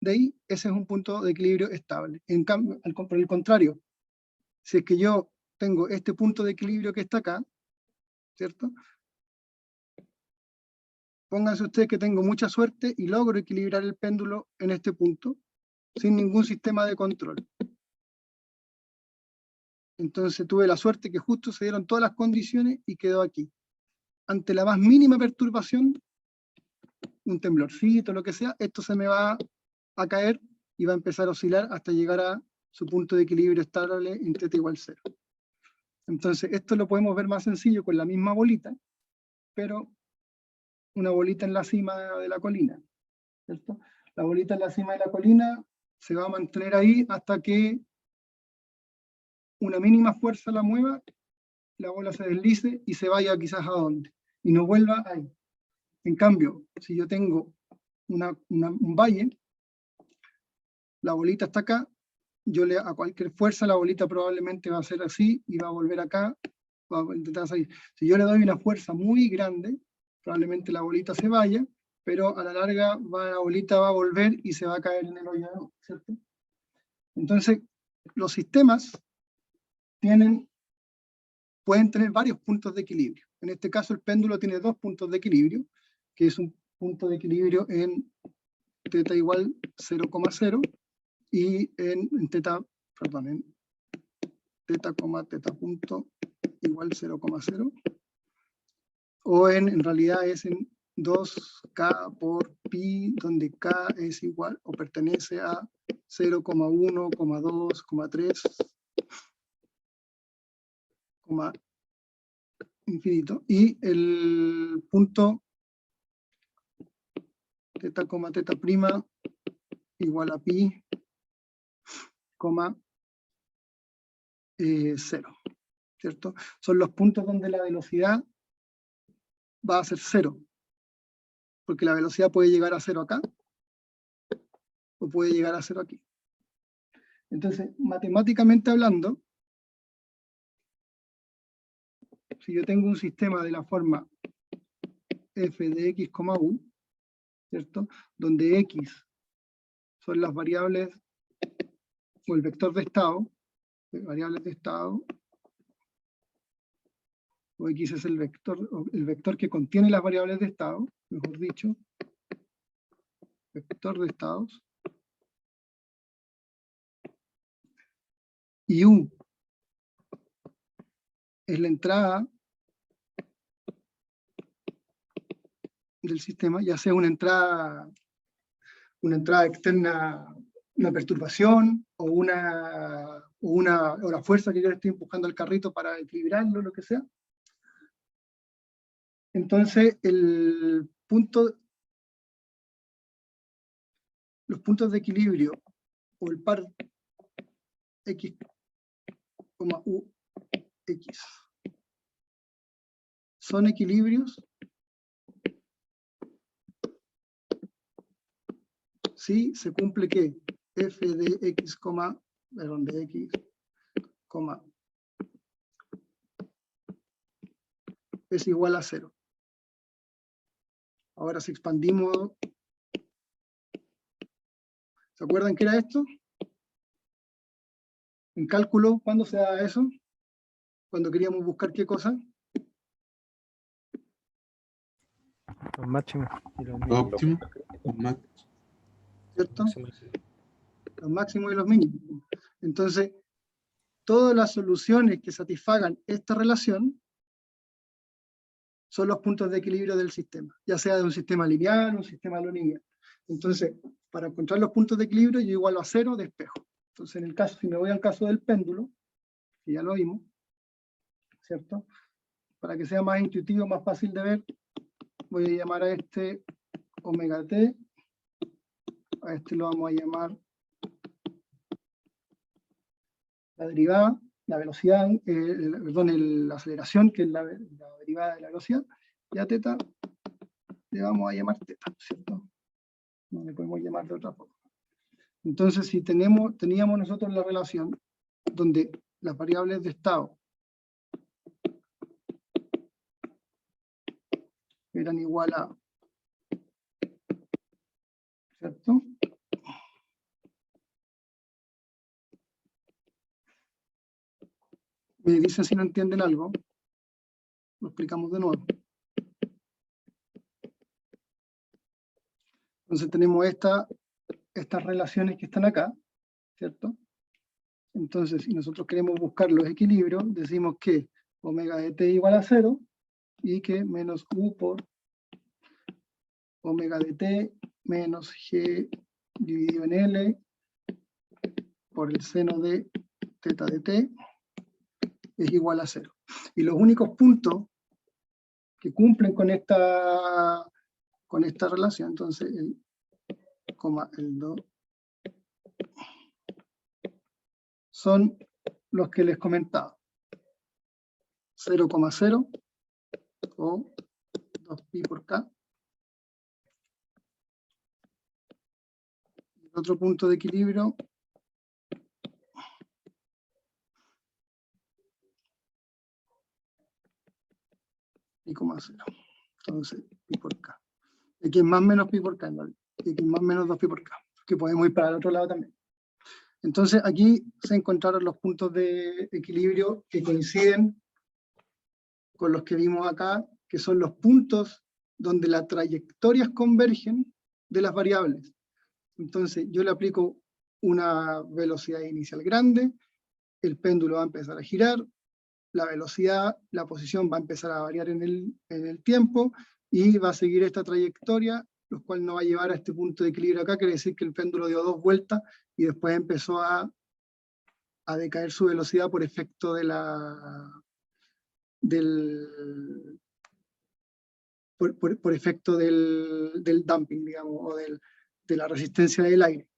de ahí ese es un punto de equilibrio estable. En cambio, por el contrario, si es que yo tengo este punto de equilibrio que está acá, ¿cierto? Pónganse ustedes que tengo mucha suerte y logro equilibrar el péndulo en este punto, sin ningún sistema de control. Entonces tuve la suerte que justo se dieron todas las condiciones y quedó aquí. Ante la más mínima perturbación, un temblorcito, lo que sea, esto se me va a caer y va a empezar a oscilar hasta llegar a su punto de equilibrio estable en θ igual 0. Entonces esto lo podemos ver más sencillo con la misma bolita, pero una bolita en la cima de la colina, ¿cierto? La bolita en la cima de la colina se va a mantener ahí hasta que una mínima fuerza la mueva, la bola se deslice y se vaya quizás a dónde, y no vuelva ahí. En cambio, si yo tengo un valle, la bolita está acá, a cualquier fuerza la bolita probablemente va a ser así y va a volver acá, va a intentar salir. Si yo le doy una fuerza muy grande, probablemente la bolita se vaya, pero a la larga la bolita va a volver y se va a caer en el hoyo, ¿cierto? Entonces, los sistemas pueden tener varios puntos de equilibrio. En este caso, el péndulo tiene dos puntos de equilibrio, que es un punto de equilibrio en θ igual 0,0 y en θ punto igual 0,0, o en realidad es en 2K por pi, donde K es igual o pertenece a 0,1, 2, 3, infinito, y el punto θ prima igual a pi, 0, ¿cierto? Son los puntos donde la velocidad va a ser 0, porque la velocidad puede llegar a 0 acá, o puede llegar a 0 aquí. Entonces, matemáticamente hablando, si yo tengo un sistema de la forma f de x, u, ¿cierto? Donde X son las variables, o el vector de estado, variables de estado, o X es el vector que contiene las variables de estado, mejor dicho, vector de estados, y U es la entrada del sistema, ya sea una entrada externa, una perturbación, o la fuerza que yo le estoy empujando al carrito para equilibrarlo, lo que sea. Entonces, los puntos de equilibrio, o el par X, U, X, son equilibrios si se cumple que f de x, de x, es igual a 0. Ahora si expandimos, ¿se acuerdan qué era esto? En cálculo, ¿cuándo se da eso? Cuando queríamos buscar qué cosa. Los máximos y los Lo mínimos. óptimo, los máximos. ¿Cierto? Los máximos y los mínimos. Entonces, todas las soluciones que satisfagan esta relación son los puntos de equilibrio del sistema, ya sea de un sistema lineal o un sistema no lineal. Entonces, para encontrar los puntos de equilibrio, yo igualo a 0 despejo. Entonces, en el caso, si me voy al caso del péndulo, que ya lo vimos, ¿cierto? Para que sea más intuitivo, más fácil de ver, voy a llamar a este omega t, a este lo vamos a llamar la derivada, la velocidad, la aceleración, que es la derivada de la velocidad, y a teta le vamos a llamar teta, ¿cierto? No le podemos llamar de otra forma. Entonces, si teníamos nosotros la relación donde las variables de estado eran igual a, ¿cierto? Me dicen si no entienden algo, lo explicamos de nuevo. Entonces tenemos estas relaciones que están acá, ¿cierto? Entonces, si nosotros queremos buscar los equilibrios, decimos que omega de t igual a 0 y que menos u por omega de t menos g dividido en L por el seno de teta de t es igual a 0. Y los únicos puntos que cumplen con esta relación, entonces el 2, son los que les comentaba. 0,0 o 2pi por k. El otro punto de equilibrio pi, 0. Entonces, pi por k. Y aquí es más menos pi por k, ¿no? Y aquí es más menos 2pi por k. Que podemos ir para el otro lado también. Entonces, aquí se encontraron los puntos de equilibrio que coinciden con los que vimos acá, que son los puntos donde las trayectorias convergen de las variables. Entonces, yo le aplico una velocidad inicial grande, el péndulo va a empezar a girar, la velocidad, la posición va a empezar a variar en el tiempo, y va a seguir esta trayectoria, lo cual nos va a llevar a este punto de equilibrio acá, quiere decir que el péndulo dio 2 vueltas, y después empezó a decaer su velocidad por efecto de por efecto del damping, digamos, o de la resistencia del aire.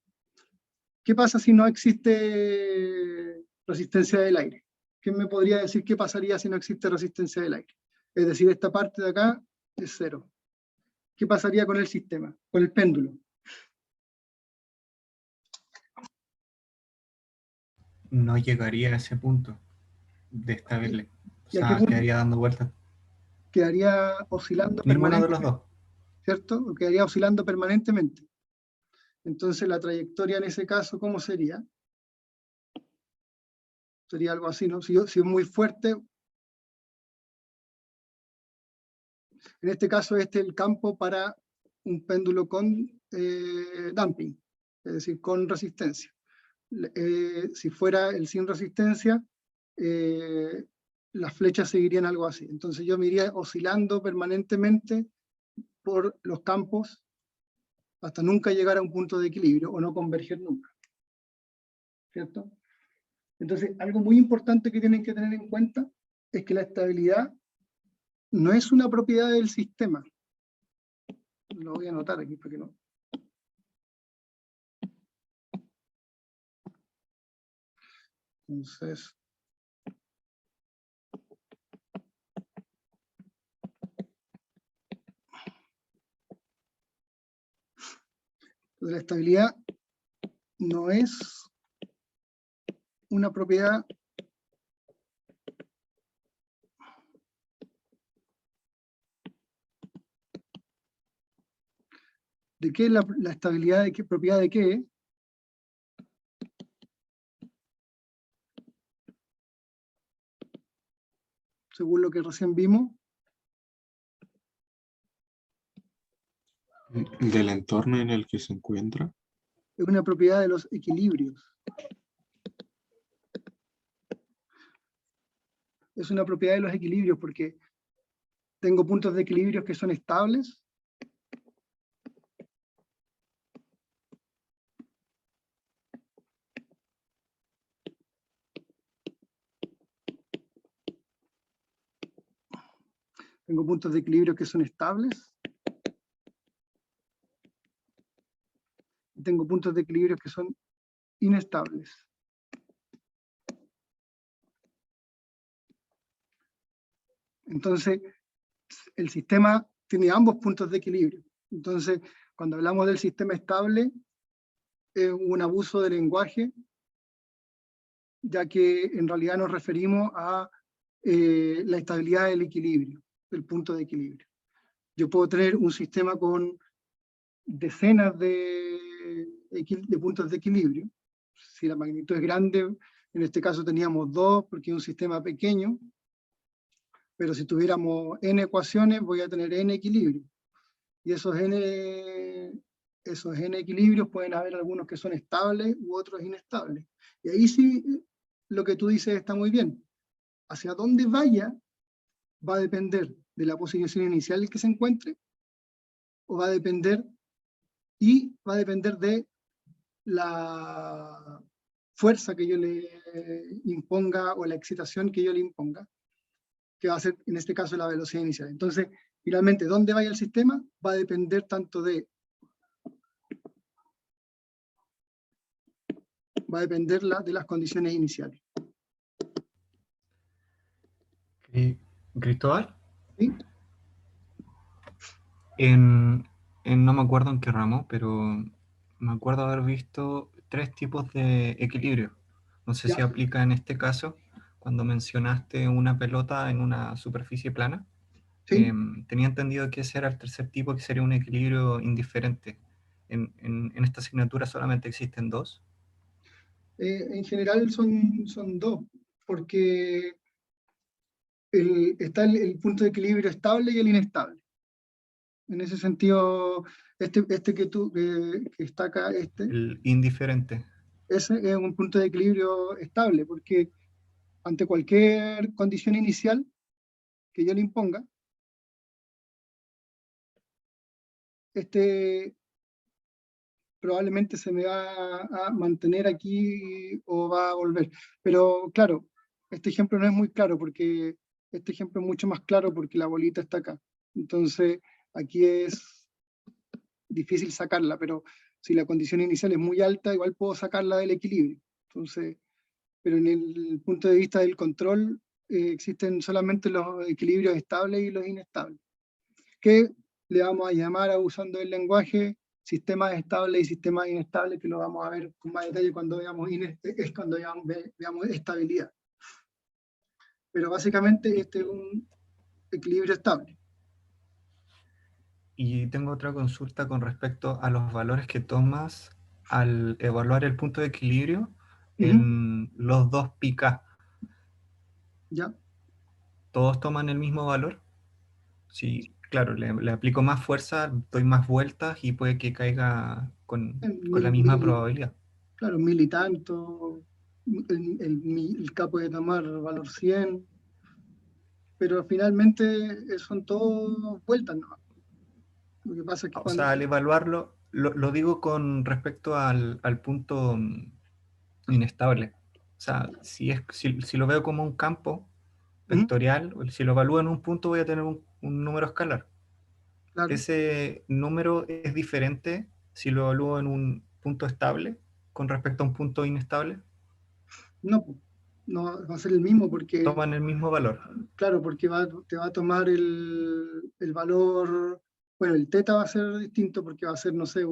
¿Qué pasa si no existe resistencia del aire? ¿Quién me podría decir qué pasaría si no existe resistencia del aire? Es decir, esta parte de acá es 0. ¿Qué pasaría con el sistema, con el péndulo? No llegaría a ese punto de estabilidad. O ¿Y a qué sea, punto? quedaría dando vueltas. Quedaría oscilando Ninguno de los permanentemente. dos. ¿cierto? O quedaría oscilando permanentemente. Entonces la trayectoria en ese caso, ¿cómo sería? Sería algo así, ¿no? Si es muy fuerte, en este caso este es el campo para un péndulo con damping, es decir, con resistencia. Si fuera el sin resistencia, las flechas seguirían algo así. Entonces yo me iría oscilando permanentemente por los campos hasta nunca llegar a un punto de equilibrio o no converger nunca. ¿Cierto? Entonces, algo muy importante que tienen que tener en cuenta es que la estabilidad no es una propiedad del sistema. Lo voy a anotar aquí para que no. Entonces, la estabilidad no es una propiedad de qué es la estabilidad, de qué propiedad de qué es. Según lo que recién vimos, Del entorno en el que se encuentra. es una propiedad de los equilibrios. Es una propiedad de los equilibrios porque tengo puntos de equilibrio que son estables. Tengo puntos de equilibrio que son estables. Y tengo puntos de equilibrio que son inestables. Entonces, el sistema tiene ambos puntos de equilibrio. Entonces, cuando hablamos del sistema estable, es un abuso del lenguaje, ya que en realidad nos referimos a la estabilidad del equilibrio, del punto de equilibrio. Yo puedo tener un sistema con decenas de puntos de equilibrio. Si la magnitud es grande, en este caso teníamos 2, porque es un sistema pequeño, pero si tuviéramos n ecuaciones, voy a tener n equilibrios. Y esos n equilibrios pueden haber algunos que son estables u otros inestables. Y ahí sí, lo que tú dices está muy bien. Hacia dónde vaya va a depender de la posición inicial que se encuentre, o va a depender de la fuerza que yo le imponga o la excitación que yo le imponga, que va a ser en este caso la velocidad inicial. Entonces, finalmente, ¿dónde vaya el sistema? Va a depender tanto de las condiciones iniciales. Cristóbal, ¿Sí? no me acuerdo en qué ramo, pero me acuerdo haber visto 3 tipos de equilibrio. No sé Ya. si aplica en este caso, cuando mencionaste una pelota en una superficie plana. ¿Sí? Tenía entendido que ese era el tercer tipo, que sería un equilibrio indiferente. En esta asignatura solamente existen 2. En general son 2, porque está el punto de equilibrio estable y el inestable. En ese sentido, que está acá, El indiferente. ese es un punto de equilibrio estable, porque ante cualquier condición inicial que yo le imponga, probablemente se me va a mantener aquí o va a volver. Pero claro, este ejemplo no es muy claro, porque este ejemplo es mucho más claro porque la bolita está acá. Entonces, aquí es difícil sacarla, pero si la condición inicial es muy alta, igual puedo sacarla del equilibrio. Entonces, pero en el punto de vista del control, existen solamente los equilibrios estables y los inestables, que le vamos a llamar, usando el lenguaje, sistemas estables y sistemas inestables, que lo vamos a ver con más detalle cuando veamos estabilidad. Pero básicamente este es un equilibrio estable. Y tengo otra consulta con respecto a los valores que tomas al evaluar el punto de equilibrio Ujú. en los dos pK. ¿Ya? ¿Todos toman el mismo valor? Sí, claro, le aplico más fuerza, doy más vueltas y puede que caiga En con la misma probabilidad. claro, mil y tanto, el K puede tomar valor 100, pero finalmente son todos vueltas, ¿no? Lo que pasa es que O sea, al evaluarlo, lo digo con respecto al punto inestable. O sea, si lo veo como un campo Ujú. vectorial, o si lo evalúo en un punto voy a tener un número escalar. Claro, Ese número es diferente si lo evalúo en un punto estable con respecto a un punto inestable. no, po, no va a ser el mismo porque, Toman el mismo valor. claro, porque te va a tomar el valor, bueno, el teta va a ser distinto porque va a ser, no sé,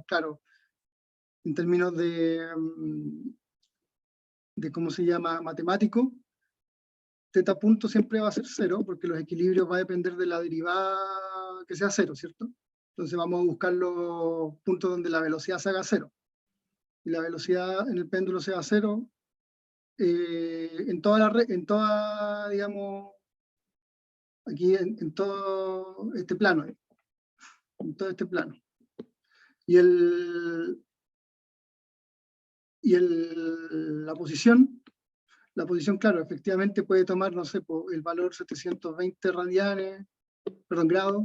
claro, en términos de cómo se llama, matemático, teta punto siempre va a ser cero, porque los equilibrios va a depender de la derivada que sea cero, ¿cierto? Entonces vamos a buscar los puntos donde la velocidad se haga cero. Y la velocidad en el péndulo sea cero, en toda, digamos, aquí en todo este plano, en todo este plano. Y la posición, claro, efectivamente puede tomar, no sé, el valor 720 radianes, perdón, grados,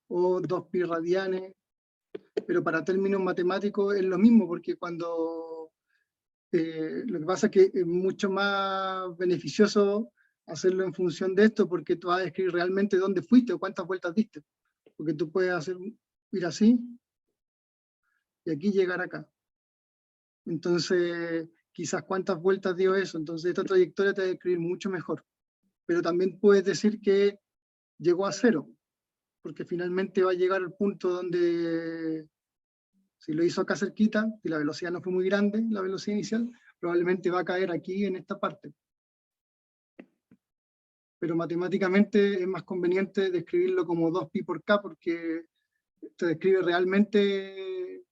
o 2 pi radianes, pero para términos matemáticos es lo mismo, porque lo que pasa es que es mucho más beneficioso hacerlo en función de esto, porque tú vas a describir realmente dónde fuiste o cuántas vueltas diste, porque tú puedes ir así y aquí llegar acá. Entonces, quizás cuántas vueltas dio eso, entonces esta trayectoria te va a describir mucho mejor, pero también puedes decir que llegó a cero, porque finalmente va a llegar al punto donde, si lo hizo acá cerquita, y la velocidad no fue muy grande, la velocidad inicial, probablemente va a caer aquí en esta parte. Pero matemáticamente es más conveniente describirlo como 2pi por k, porque te describe realmente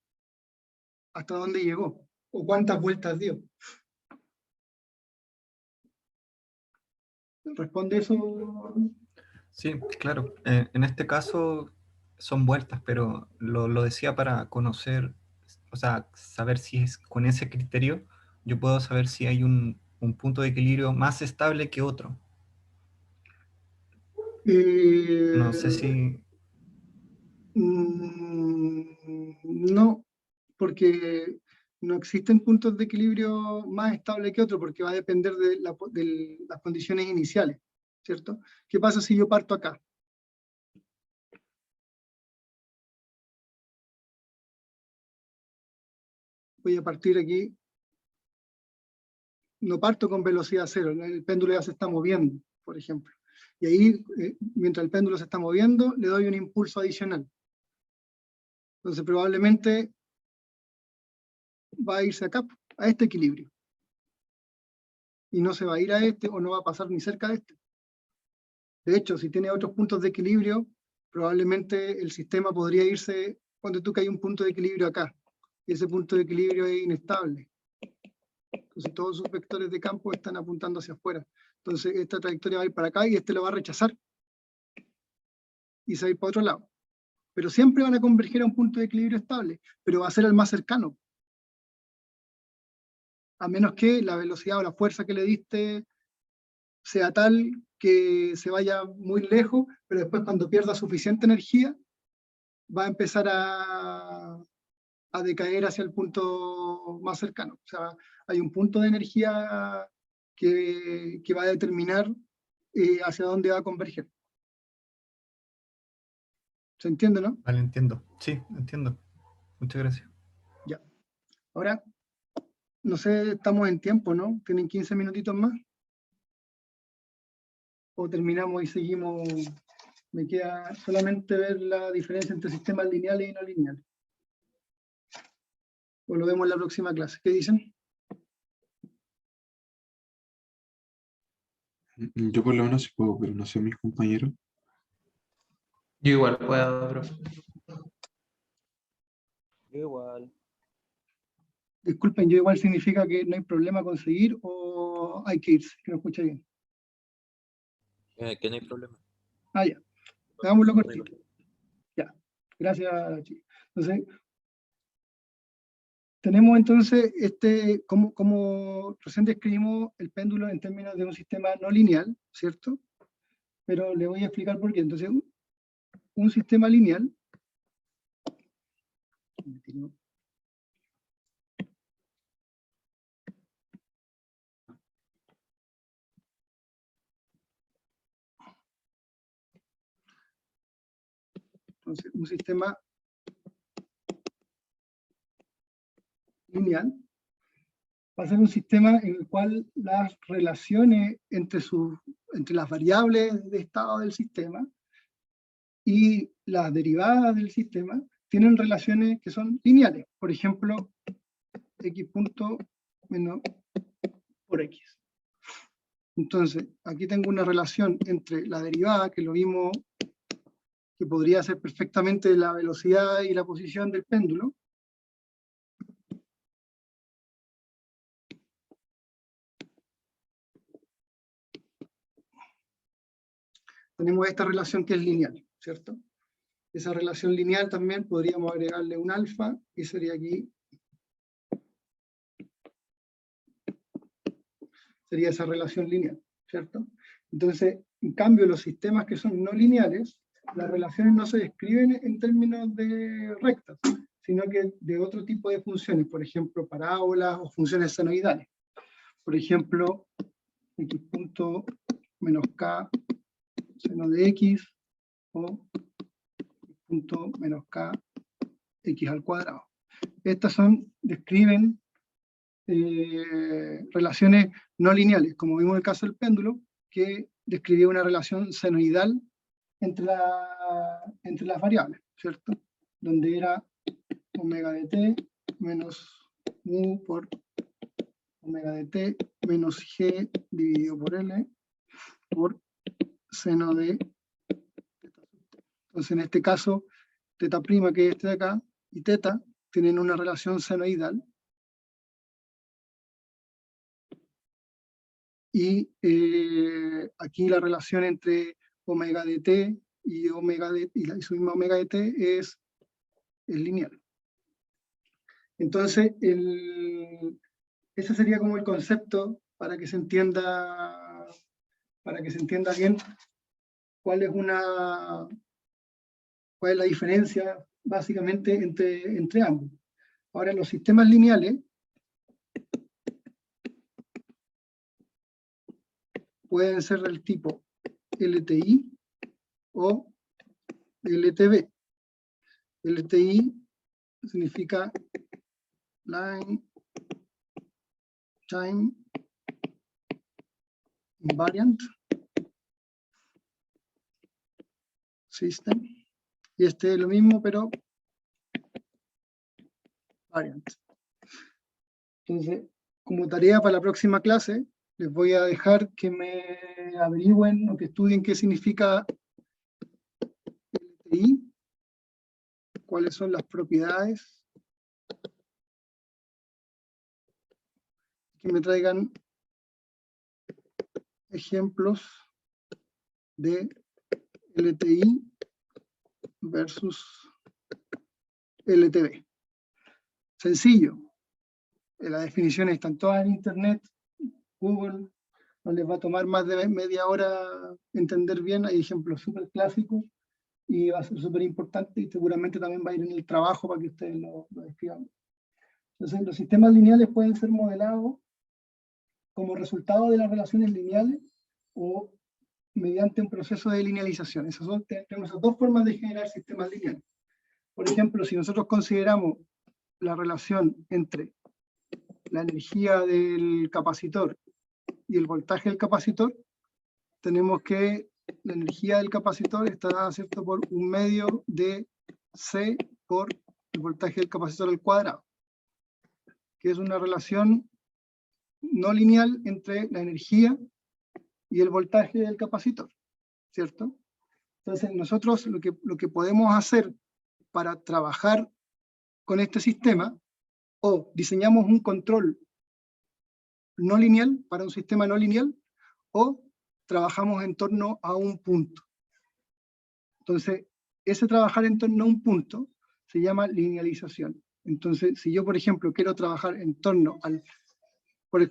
hasta dónde llegó, o cuántas vueltas dio. ¿Responde eso? Sí, claro. En este caso son vueltas, pero lo decía para conocer, o sea, saber si es con ese criterio, yo puedo saber si hay un punto de equilibrio más estable que otro. No sé Eh, si... no, porque no existen puntos de equilibrio más estables que otros, porque va a depender de las condiciones iniciales, ¿cierto? ¿Qué pasa si yo parto acá? Voy a partir aquí, no parto con velocidad cero, el péndulo ya se está moviendo, por ejemplo. Y ahí, mientras el péndulo se está moviendo, le doy un impulso adicional. Entonces probablemente va a irse acá, a este equilibrio. Y no se va a ir a este, o no va a pasar ni cerca de este. De hecho, si tiene otros puntos de equilibrio, probablemente el sistema podría irse cuando tú caes un punto de equilibrio acá. Y ese punto de equilibrio es inestable. Entonces todos sus vectores de campo están apuntando hacia afuera. Entonces esta trayectoria va a ir para acá y este lo va a rechazar. Y se va a ir para otro lado. Pero siempre van a converger a un punto de equilibrio estable, pero va a ser el más cercano. A menos que la velocidad o la fuerza que le diste sea tal que se vaya muy lejos, pero después cuando pierda suficiente energía, va a empezar a decaer hacia el punto más cercano. O sea, hay un punto de energía que va a determinar hacia dónde va a converger. ¿Se entiende, no? Vale, entiendo. Sí, entiendo. Muchas gracias. Ya. Ahora, no sé, estamos en tiempo, ¿no? ¿Tienen 15 minutitos más? ¿O terminamos y seguimos? Me queda solamente ver la diferencia entre sistemas lineales y no lineales. O lo vemos en la próxima clase. ¿Qué dicen? Yo por lo menos sí puedo, pero no sé mis compañeros. Yo igual puedo, profe. Yo igual. Disculpen, yo igual significa que no hay problema con seguir o hay que irse, que no escucha bien. Que no hay problema. Ah, ya. Hagámoslo cortito. Ya. Gracias, chicos. Entonces, tenemos entonces como recién describimos el péndulo en términos de un sistema no lineal, ¿cierto? Pero le voy a explicar por qué. Entonces, un sistema lineal entonces, un sistema lineal va a ser un sistema en el cual las relaciones entre las variables de estado del sistema y las derivadas del sistema tienen relaciones que son lineales. Por ejemplo, x punto menos por x. Entonces, aquí tengo una relación entre la derivada, que lo vimos, que podría ser perfectamente la velocidad y la posición del péndulo, tenemos esta relación que es lineal, ¿cierto? Esa relación lineal también podríamos agregarle un alfa, y sería aquí, sería esa relación lineal, ¿cierto? Entonces, en cambio, los sistemas que son no lineales, las relaciones no se describen en términos de rectas, sino que de otro tipo de funciones, por ejemplo, parábolas o funciones senoidales. Por ejemplo, x punto menos k seno de x, o punto menos k x al cuadrado. Estas describen relaciones no lineales, como vimos en el caso del péndulo, que describía una relación senoidal entre las variables, ¿cierto? Donde era omega de t menos mu por omega de t menos g dividido por l por seno de teta. Entonces, en este caso, teta prima, que es este de acá, y teta tienen una relación senoidal, y aquí la relación entre omega de t y su misma omega de t es lineal. Entonces, ese sería como el concepto para que se entienda bien cuál es la diferencia básicamente entre ambos. Ahora, los sistemas lineales pueden ser del tipo LTI o LTB. LTI significa Line Time Invariant System. Y este es lo mismo, pero variant. Entonces, como tarea para la próxima clase, les voy a dejar que me averigüen o que estudien qué significa LTI, cuáles son las propiedades, que me traigan ejemplos de LTI versus LTB. Sencillo. Las definiciones están todas en internet, Google, no les va a tomar más de media hora entender bien, hay ejemplos súper clásicos, y va a ser súper importante, y seguramente también va a ir en el trabajo para que ustedes lo describan. Entonces, los sistemas lineales pueden ser modelados como resultado de las relaciones lineales o mediante un proceso de linealización. Tenemos esas dos formas de generar sistemas lineales. Por ejemplo, si nosotros consideramos la relación entre la energía del capacitor y el voltaje del capacitor, tenemos que la energía del capacitor está dada, ¿cierto?, por un medio de C por el voltaje del capacitor al cuadrado, que es una relación no lineal entre la energía y el voltaje del capacitor, ¿cierto? Entonces, nosotros lo que podemos hacer para trabajar con este sistema, o diseñamos un control no lineal para un sistema no lineal, o trabajamos en torno a un punto. Entonces, ese trabajar en torno a un punto se llama linealización. Entonces, si yo, por ejemplo, quiero trabajar en torno al...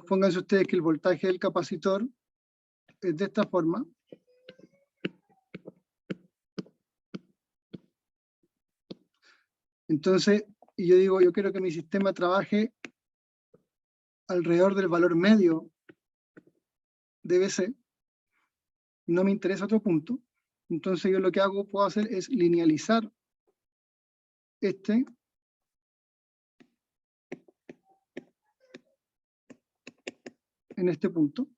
Pónganse ustedes que el voltaje del capacitor es de esta forma. Entonces, y yo digo, yo quiero que mi sistema trabaje alrededor del valor medio de BC, no me interesa otro punto. Entonces yo lo que puedo hacer es linealizar este en este punto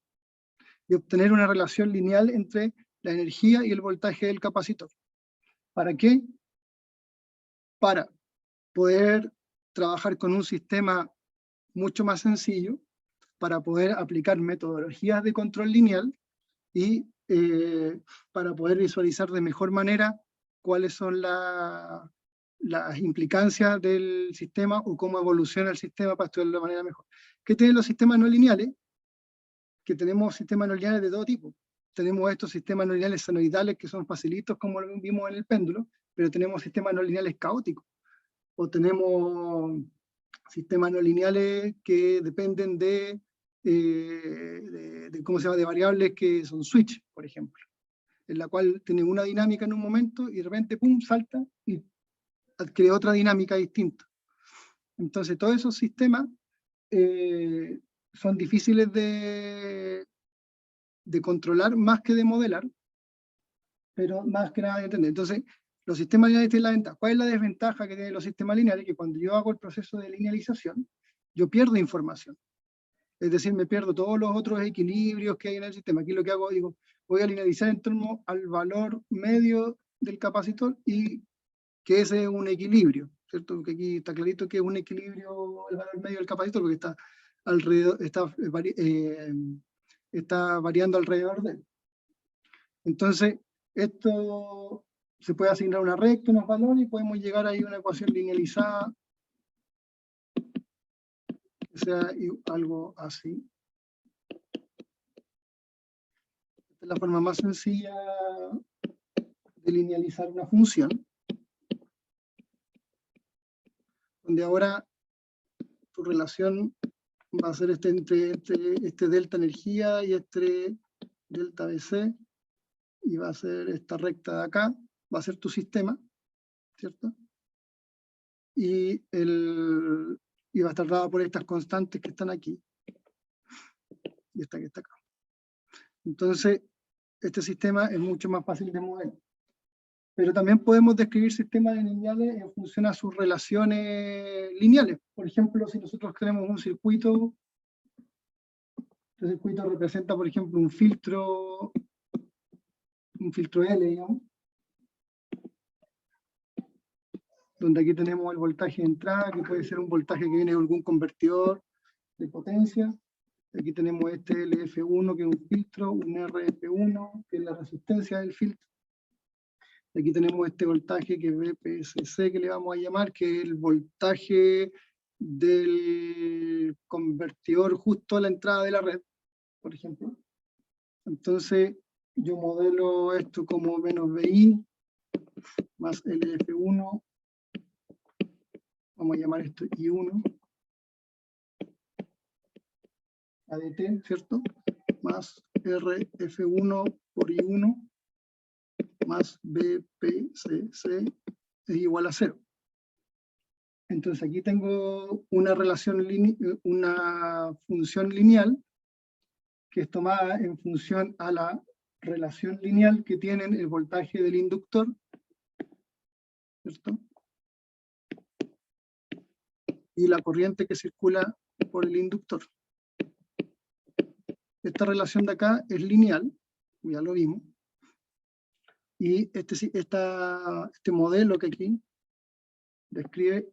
y obtener una relación lineal entre la energía y el voltaje del capacitor. ¿Para qué? Para poder trabajar con un sistema mucho más sencillo, para poder aplicar metodologías de control lineal y para poder visualizar de mejor manera cuáles son las implicancias del sistema o cómo evoluciona el sistema para estudiarlo de manera mejor. ¿Qué tienen los sistemas no lineales? Que tenemos sistemas no lineales de todo tipo. Tenemos estos sistemas no lineales senoidales que son facilitos como lo vimos en el péndulo, pero tenemos sistemas no lineales caóticos. O tenemos sistemas no lineales que dependen de ¿cómo se llama?, de variables que son switch, por ejemplo, en la cual tiene una dinámica en un momento y de repente, pum, salta y adquiere otra dinámica distinta. Entonces, todos esos sistemas son difíciles de controlar más que de modelar, pero más que nada de entender. Entonces, los sistemas lineales tienen la ventaja. ¿Cuál es la desventaja que tienen los sistemas lineales? Que cuando yo hago el proceso de linealización, yo pierdo información. Es decir, me pierdo todos los otros equilibrios que hay en el sistema. Aquí lo que hago, digo, voy a linealizar en torno al valor medio del capacitor y que ese es un equilibrio, ¿cierto? Que aquí está clarito que es un equilibrio el valor medio del capacitor porque está alrededor, está variando alrededor de él. Entonces, esto se puede asignar una recta, unos valores, y podemos llegar ahí a una ecuación linealizada que sea algo así. Esta es la forma más sencilla de linealizar una función, donde ahora tu relación va a ser entre este delta energía y este delta BC, y va a ser esta recta de acá, va a ser tu sistema, ¿cierto? Y va a estar dada por estas constantes que están aquí, y esta que está acá. Entonces, este sistema es mucho más fácil de modelar. Pero también podemos describir sistemas lineales en función a sus relaciones lineales. Por ejemplo, si nosotros tenemos un circuito, este circuito representa, por ejemplo, un filtro L, digamos, donde aquí tenemos el voltaje de entrada, que puede ser un voltaje que viene de algún convertidor de potencia. Aquí tenemos este LF1, que es un filtro, un RF1, que es la resistencia del filtro. Aquí tenemos este voltaje que es VPSC, que le vamos a llamar, que es el voltaje del convertidor justo a la entrada de la red, por ejemplo. Entonces, yo modelo esto como menos BI más LF1, vamos a llamar esto I1, ADT, ¿cierto? Más RF1 por I1 más BPCC es igual a 0. Entonces aquí tengo una una función lineal que es tomada en función a la relación lineal que tienen el voltaje del inductor, ¿cierto?, y la corriente que circula por el inductor. Esta relación de acá es lineal, ya lo vimos, y este modelo que aquí describe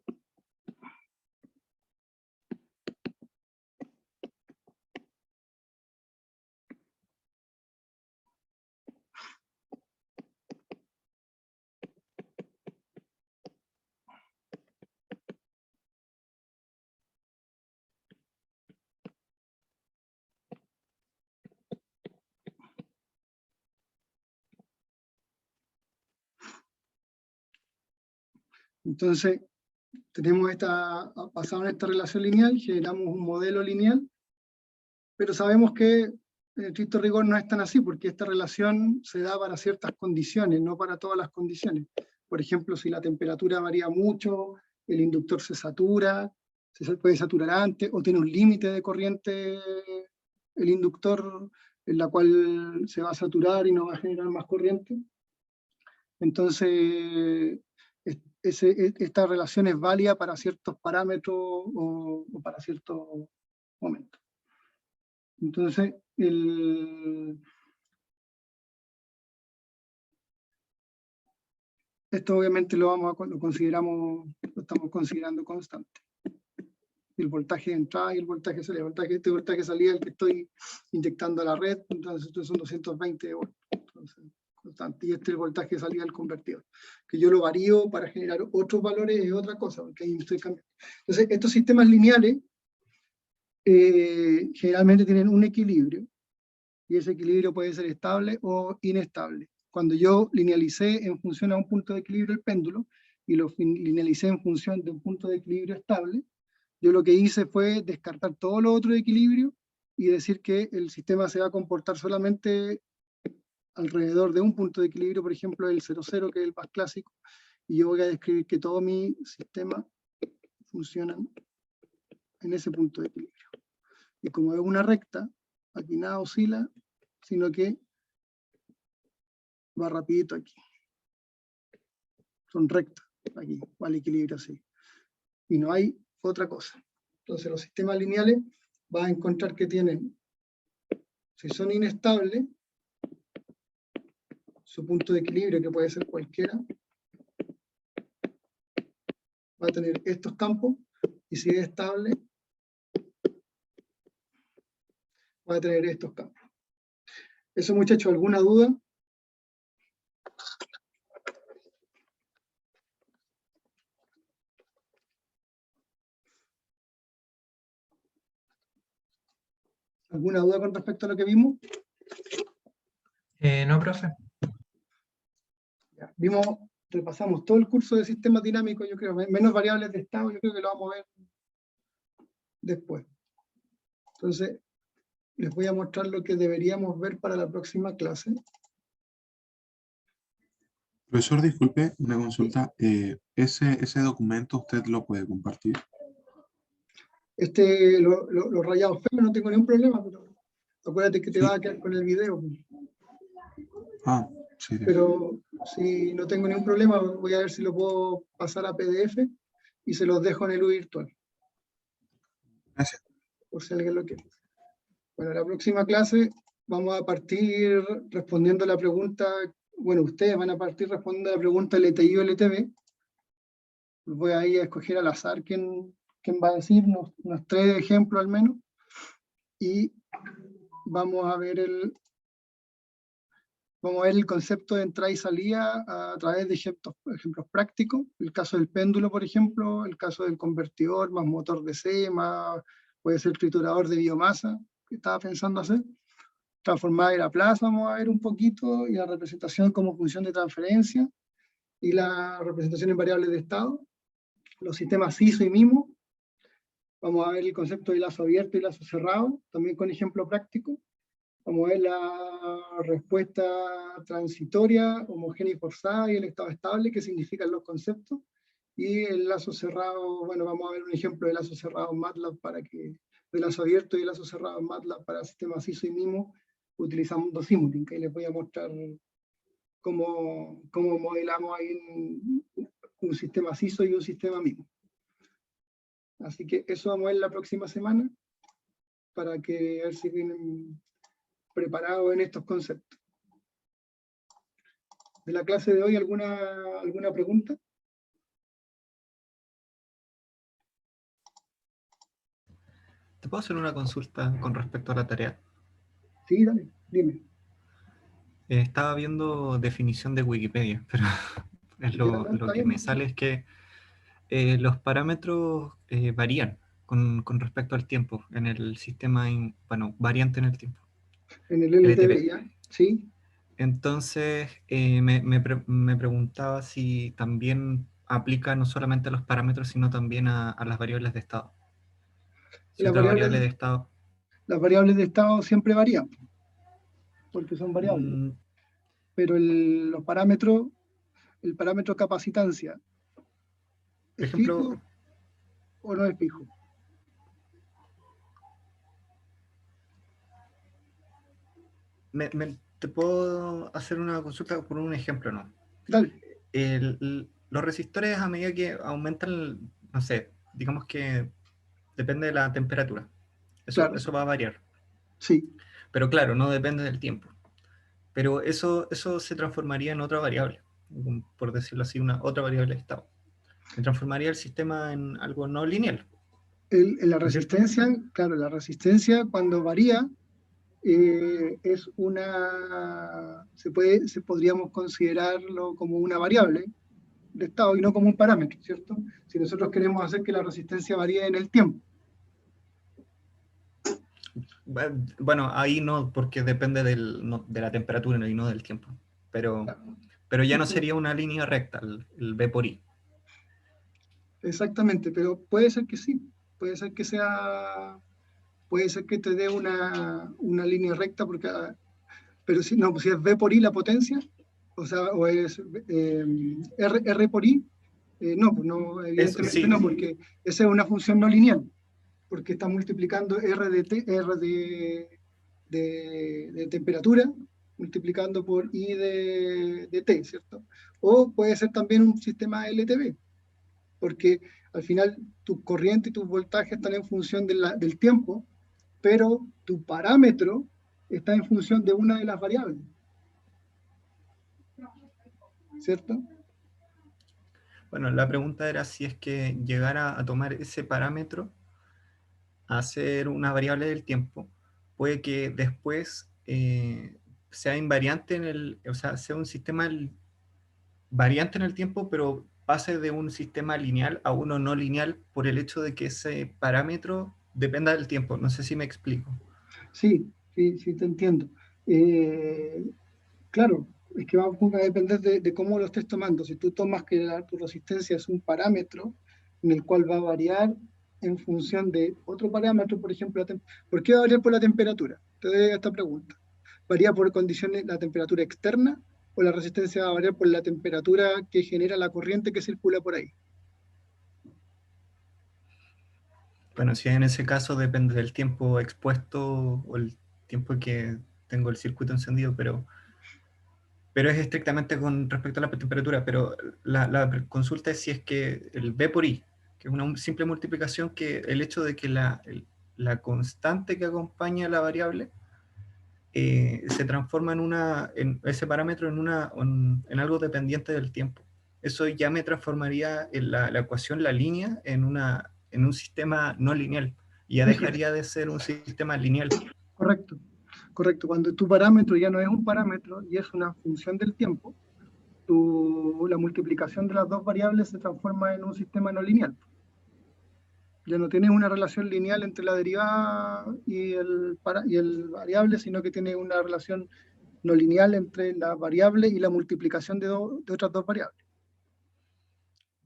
Entonces, basado en esta relación lineal, generamos un modelo lineal, pero sabemos que en estricto rigor no es tan así, porque esta relación se da para ciertas condiciones, no para todas las condiciones. Por ejemplo, si la temperatura varía mucho, el inductor se satura, se puede saturar antes, o tiene un límite de corriente el inductor, en la cual se va a saturar y no va a generar más corriente. Entonces, esta relación es válida para ciertos parámetros o para ciertos momentos. Entonces, esto obviamente lo estamos considerando constante. El voltaje de entrada y el voltaje de salida. Este voltaje de salida es el que estoy inyectando a la red, entonces estos son 220 volts. Entonces, constante. Y este es el voltaje de salida del convertidor. Que yo lo varío para generar otros valores es otra cosa, porque ahí estoy cambiando. Entonces, estos sistemas lineales generalmente tienen un equilibrio, y ese equilibrio puede ser estable o inestable. Cuando yo linealicé en función a un punto de equilibrio el péndulo, y lo linealicé en función de un punto de equilibrio estable, yo lo que hice fue descartar todo lo otro de equilibrio y decir que el sistema se va a comportar solamente alrededor de un punto de equilibrio, por ejemplo el 0,0, que es el más clásico, y yo voy a describir que todo mi sistema funciona en ese punto de equilibrio. Y como es una recta, aquí nada oscila, sino que va rapidito aquí. Son rectas, aquí, va al equilibrio así. Y no hay otra cosa. Entonces los sistemas lineales vas a encontrar que tienen, si son inestables, su punto de equilibrio, que puede ser cualquiera, va a tener estos campos, y si es estable, va a tener estos campos. ¿Eso, muchachos, alguna duda? ¿Alguna duda con respecto a lo que vimos? No, profe. Ya, repasamos todo el curso de sistemas dinámicos, yo creo, menos variables de estado, yo creo que lo vamos a ver después. Entonces, les voy a mostrar lo que deberíamos ver para la próxima clase. Profesor, disculpe, una consulta. ¿Ese documento usted lo puede compartir? Los rayados feos no tengo ningún problema, pero acuérdate que te vas a quedar con el video. Ah, sí. Pero si no tengo ningún problema, voy a ver si lo puedo pasar a PDF y se los dejo en el U virtual. Gracias. Por si alguien lo quiere. Bueno, la próxima clase vamos a partir respondiendo la pregunta, bueno, ustedes van a partir respondiendo la pregunta LTI o LTB. Voy a ir a escoger al azar quién va a decir, unos 3 ejemplos al menos, y vamos a ver el concepto de entrada y salida a través de ejemplos prácticos. El caso del péndulo, por ejemplo, el caso del convertidor, más motor DC, más puede ser triturador de biomasa, que estaba pensando hacer. Transformada de Laplace vamos a ver un poquito, y la representación como función de transferencia, y la representación en variables de estado, los sistemas ISO y MIMO. Vamos a ver el concepto de lazo abierto y lazo cerrado, también con ejemplo práctico. Vamos a ver la respuesta transitoria, homogénea y forzada, y el estado estable, que significan los conceptos. Y el lazo cerrado, bueno, vamos a ver un ejemplo de lazo cerrado en MATLAB de lazo abierto y lazo cerrado en MATLAB para sistemas ISO y MIMO, utilizando Simulink, que les voy a mostrar cómo modelamos ahí un sistema ISO y un sistema MIMO. Así que eso vamos a ver la próxima semana, para que a ver si vienen preparados en estos conceptos. De la clase de hoy, ¿alguna pregunta? ¿Te puedo hacer una consulta con respecto a la tarea? Sí, dale, dime. Estaba viendo definición de Wikipedia, pero es lo que me sale es que los parámetros varían con respecto al tiempo en el sistema, bueno, variante en el tiempo. En el LTB, ¿ya? Sí. Entonces, me preguntaba si también aplica no solamente a los parámetros, sino también a las variables de estado. Si Las otra variable variables, de estado... las variables de estado siempre varían, porque son variables, mm, pero los parámetros, el parámetro capacitancia, por ¿es ejemplo, fijo o no es fijo? te puedo hacer una consulta por un ejemplo, ¿no? Dale. Los resistores, a medida que aumentan, no sé, digamos que depende de la temperatura. Claro, Eso va a variar. sí, Pero claro, no depende del tiempo. Pero eso se transformaría en otra variable, por decirlo así, una otra variable de estado. Que transformaría el sistema en algo no lineal, la ¿no es cierto? resistencia, claro, la resistencia cuando varía es podríamos considerarlo como una variable de estado y no como un parámetro, ¿cierto? Si nosotros queremos hacer que la resistencia varíe en el tiempo. Bueno, ahí no, porque depende de la temperatura y no del tiempo. Pero ya no sería una línea recta, el B por I. Exactamente, pero puede ser que sí, puede ser que puede ser que te dé una línea recta, porque, pero si, no, pues si es V por I la potencia, o sea, o es R por I, no, pues no, Eso, evidentemente sí, no, porque esa es una función no lineal, porque está multiplicando R de temperatura, multiplicando por I de T, ¿cierto? O puede ser también un sistema LTB, porque al final tu corriente y tus voltajes están en función del tiempo, pero tu parámetro está en función de una de las variables, ¿cierto? bueno, la pregunta era si es que llegara a tomar ese parámetro, a ser una variable del tiempo, puede que después sea invariante o sea, sea un sistema variante en el tiempo, pero pase de un sistema lineal a uno no lineal por el hecho de que ese parámetro dependa del tiempo. No sé si me explico. Sí, sí, sí, te entiendo. Eh, claro, es que va a depender de cómo lo estés tomando. Si tú tomas que tu resistencia es un parámetro en el cual va a variar en función de otro parámetro, por ejemplo, ¿por qué va a variar por la temperatura? Te doy esta pregunta. ¿Varía por condiciones la temperatura externa o la resistencia va a variar por la temperatura que genera la corriente que circula por ahí? Bueno, si en ese caso depende del tiempo expuesto o el tiempo que tengo el circuito encendido, pero es estrictamente con respecto a la temperatura. Pero la consulta es si es que el B por I, que es una simple multiplicación, que el hecho de que la constante que acompaña a la variable se transforma en ese parámetro en algo dependiente del tiempo. Eso ya me transformaría la ecuación, la línea, en un sistema no lineal. Y ya dejaría de ser un sistema lineal. Correcto, correcto. Cuando tu parámetro ya no es un parámetro y es una función del tiempo, la multiplicación de las dos variables se transforma en un sistema no lineal. Ya no tienes una relación lineal entre la derivada y el variable, sino que tienes una relación no lineal entre la variable y la multiplicación de otras dos variables.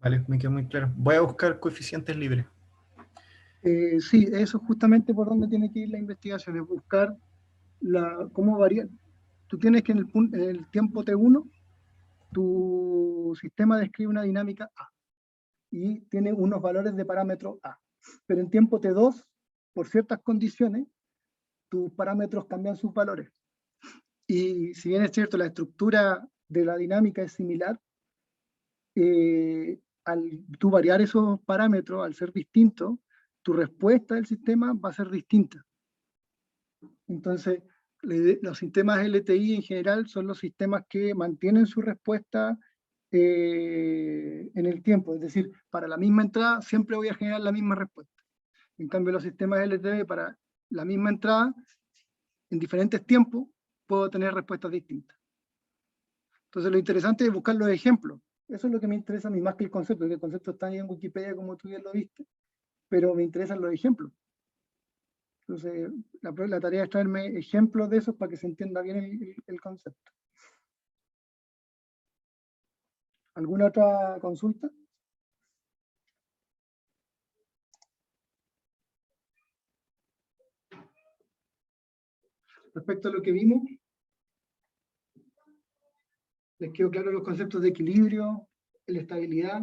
Vale, me quedó muy claro. Voy a buscar coeficientes libres. Sí, eso es justamente por donde tiene que ir la investigación, es buscar cómo varía. Tú tienes que en el tiempo T1, tu sistema describe una dinámica A y tiene unos valores de parámetro A. Pero en tiempo T2, por ciertas condiciones, tus parámetros cambian sus valores. Y si bien es cierto, la estructura de la dinámica es similar, al tú variar esos parámetros, al ser distintos, tu respuesta del sistema va a ser distinta. Entonces, los sistemas LTI en general son los sistemas que mantienen su respuesta en el tiempo. Es decir, para la misma entrada siempre voy a generar la misma respuesta. En cambio, los sistemas LTI para la misma entrada, en diferentes tiempos, puedo tener respuestas distintas. Entonces, lo interesante es buscar los ejemplos. Eso es lo que me interesa a mí más que el concepto, porque el concepto está ahí en Wikipedia, como tú bien lo viste, pero me interesan los ejemplos. Entonces, la tarea es traerme ejemplos de esos para que se entienda bien el concepto. ¿Alguna otra consulta? respecto a lo que vimos. Les quedó claro los conceptos de equilibrio, la estabilidad.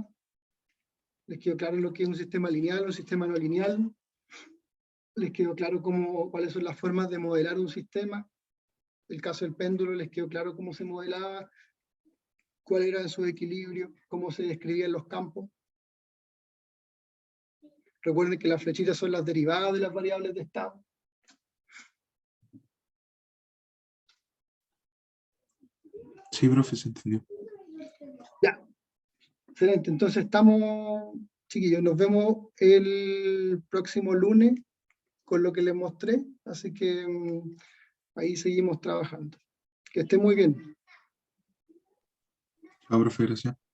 Les quedó claro lo que es un sistema lineal, un sistema no lineal. Les quedó claro cuáles son las formas de modelar un sistema. El caso del péndulo les quedó claro cómo se modelaba, cuál era su equilibrio, cómo se describían los campos. Recuerden que las flechitas son las derivadas de las variables de estado. Sí, profe, se entendió. Ya, excelente. Entonces estamos, chiquillos, nos vemos el próximo lunes con lo que les mostré. Así que ahí seguimos trabajando. Que esté muy bien. Chao, profe, gracias.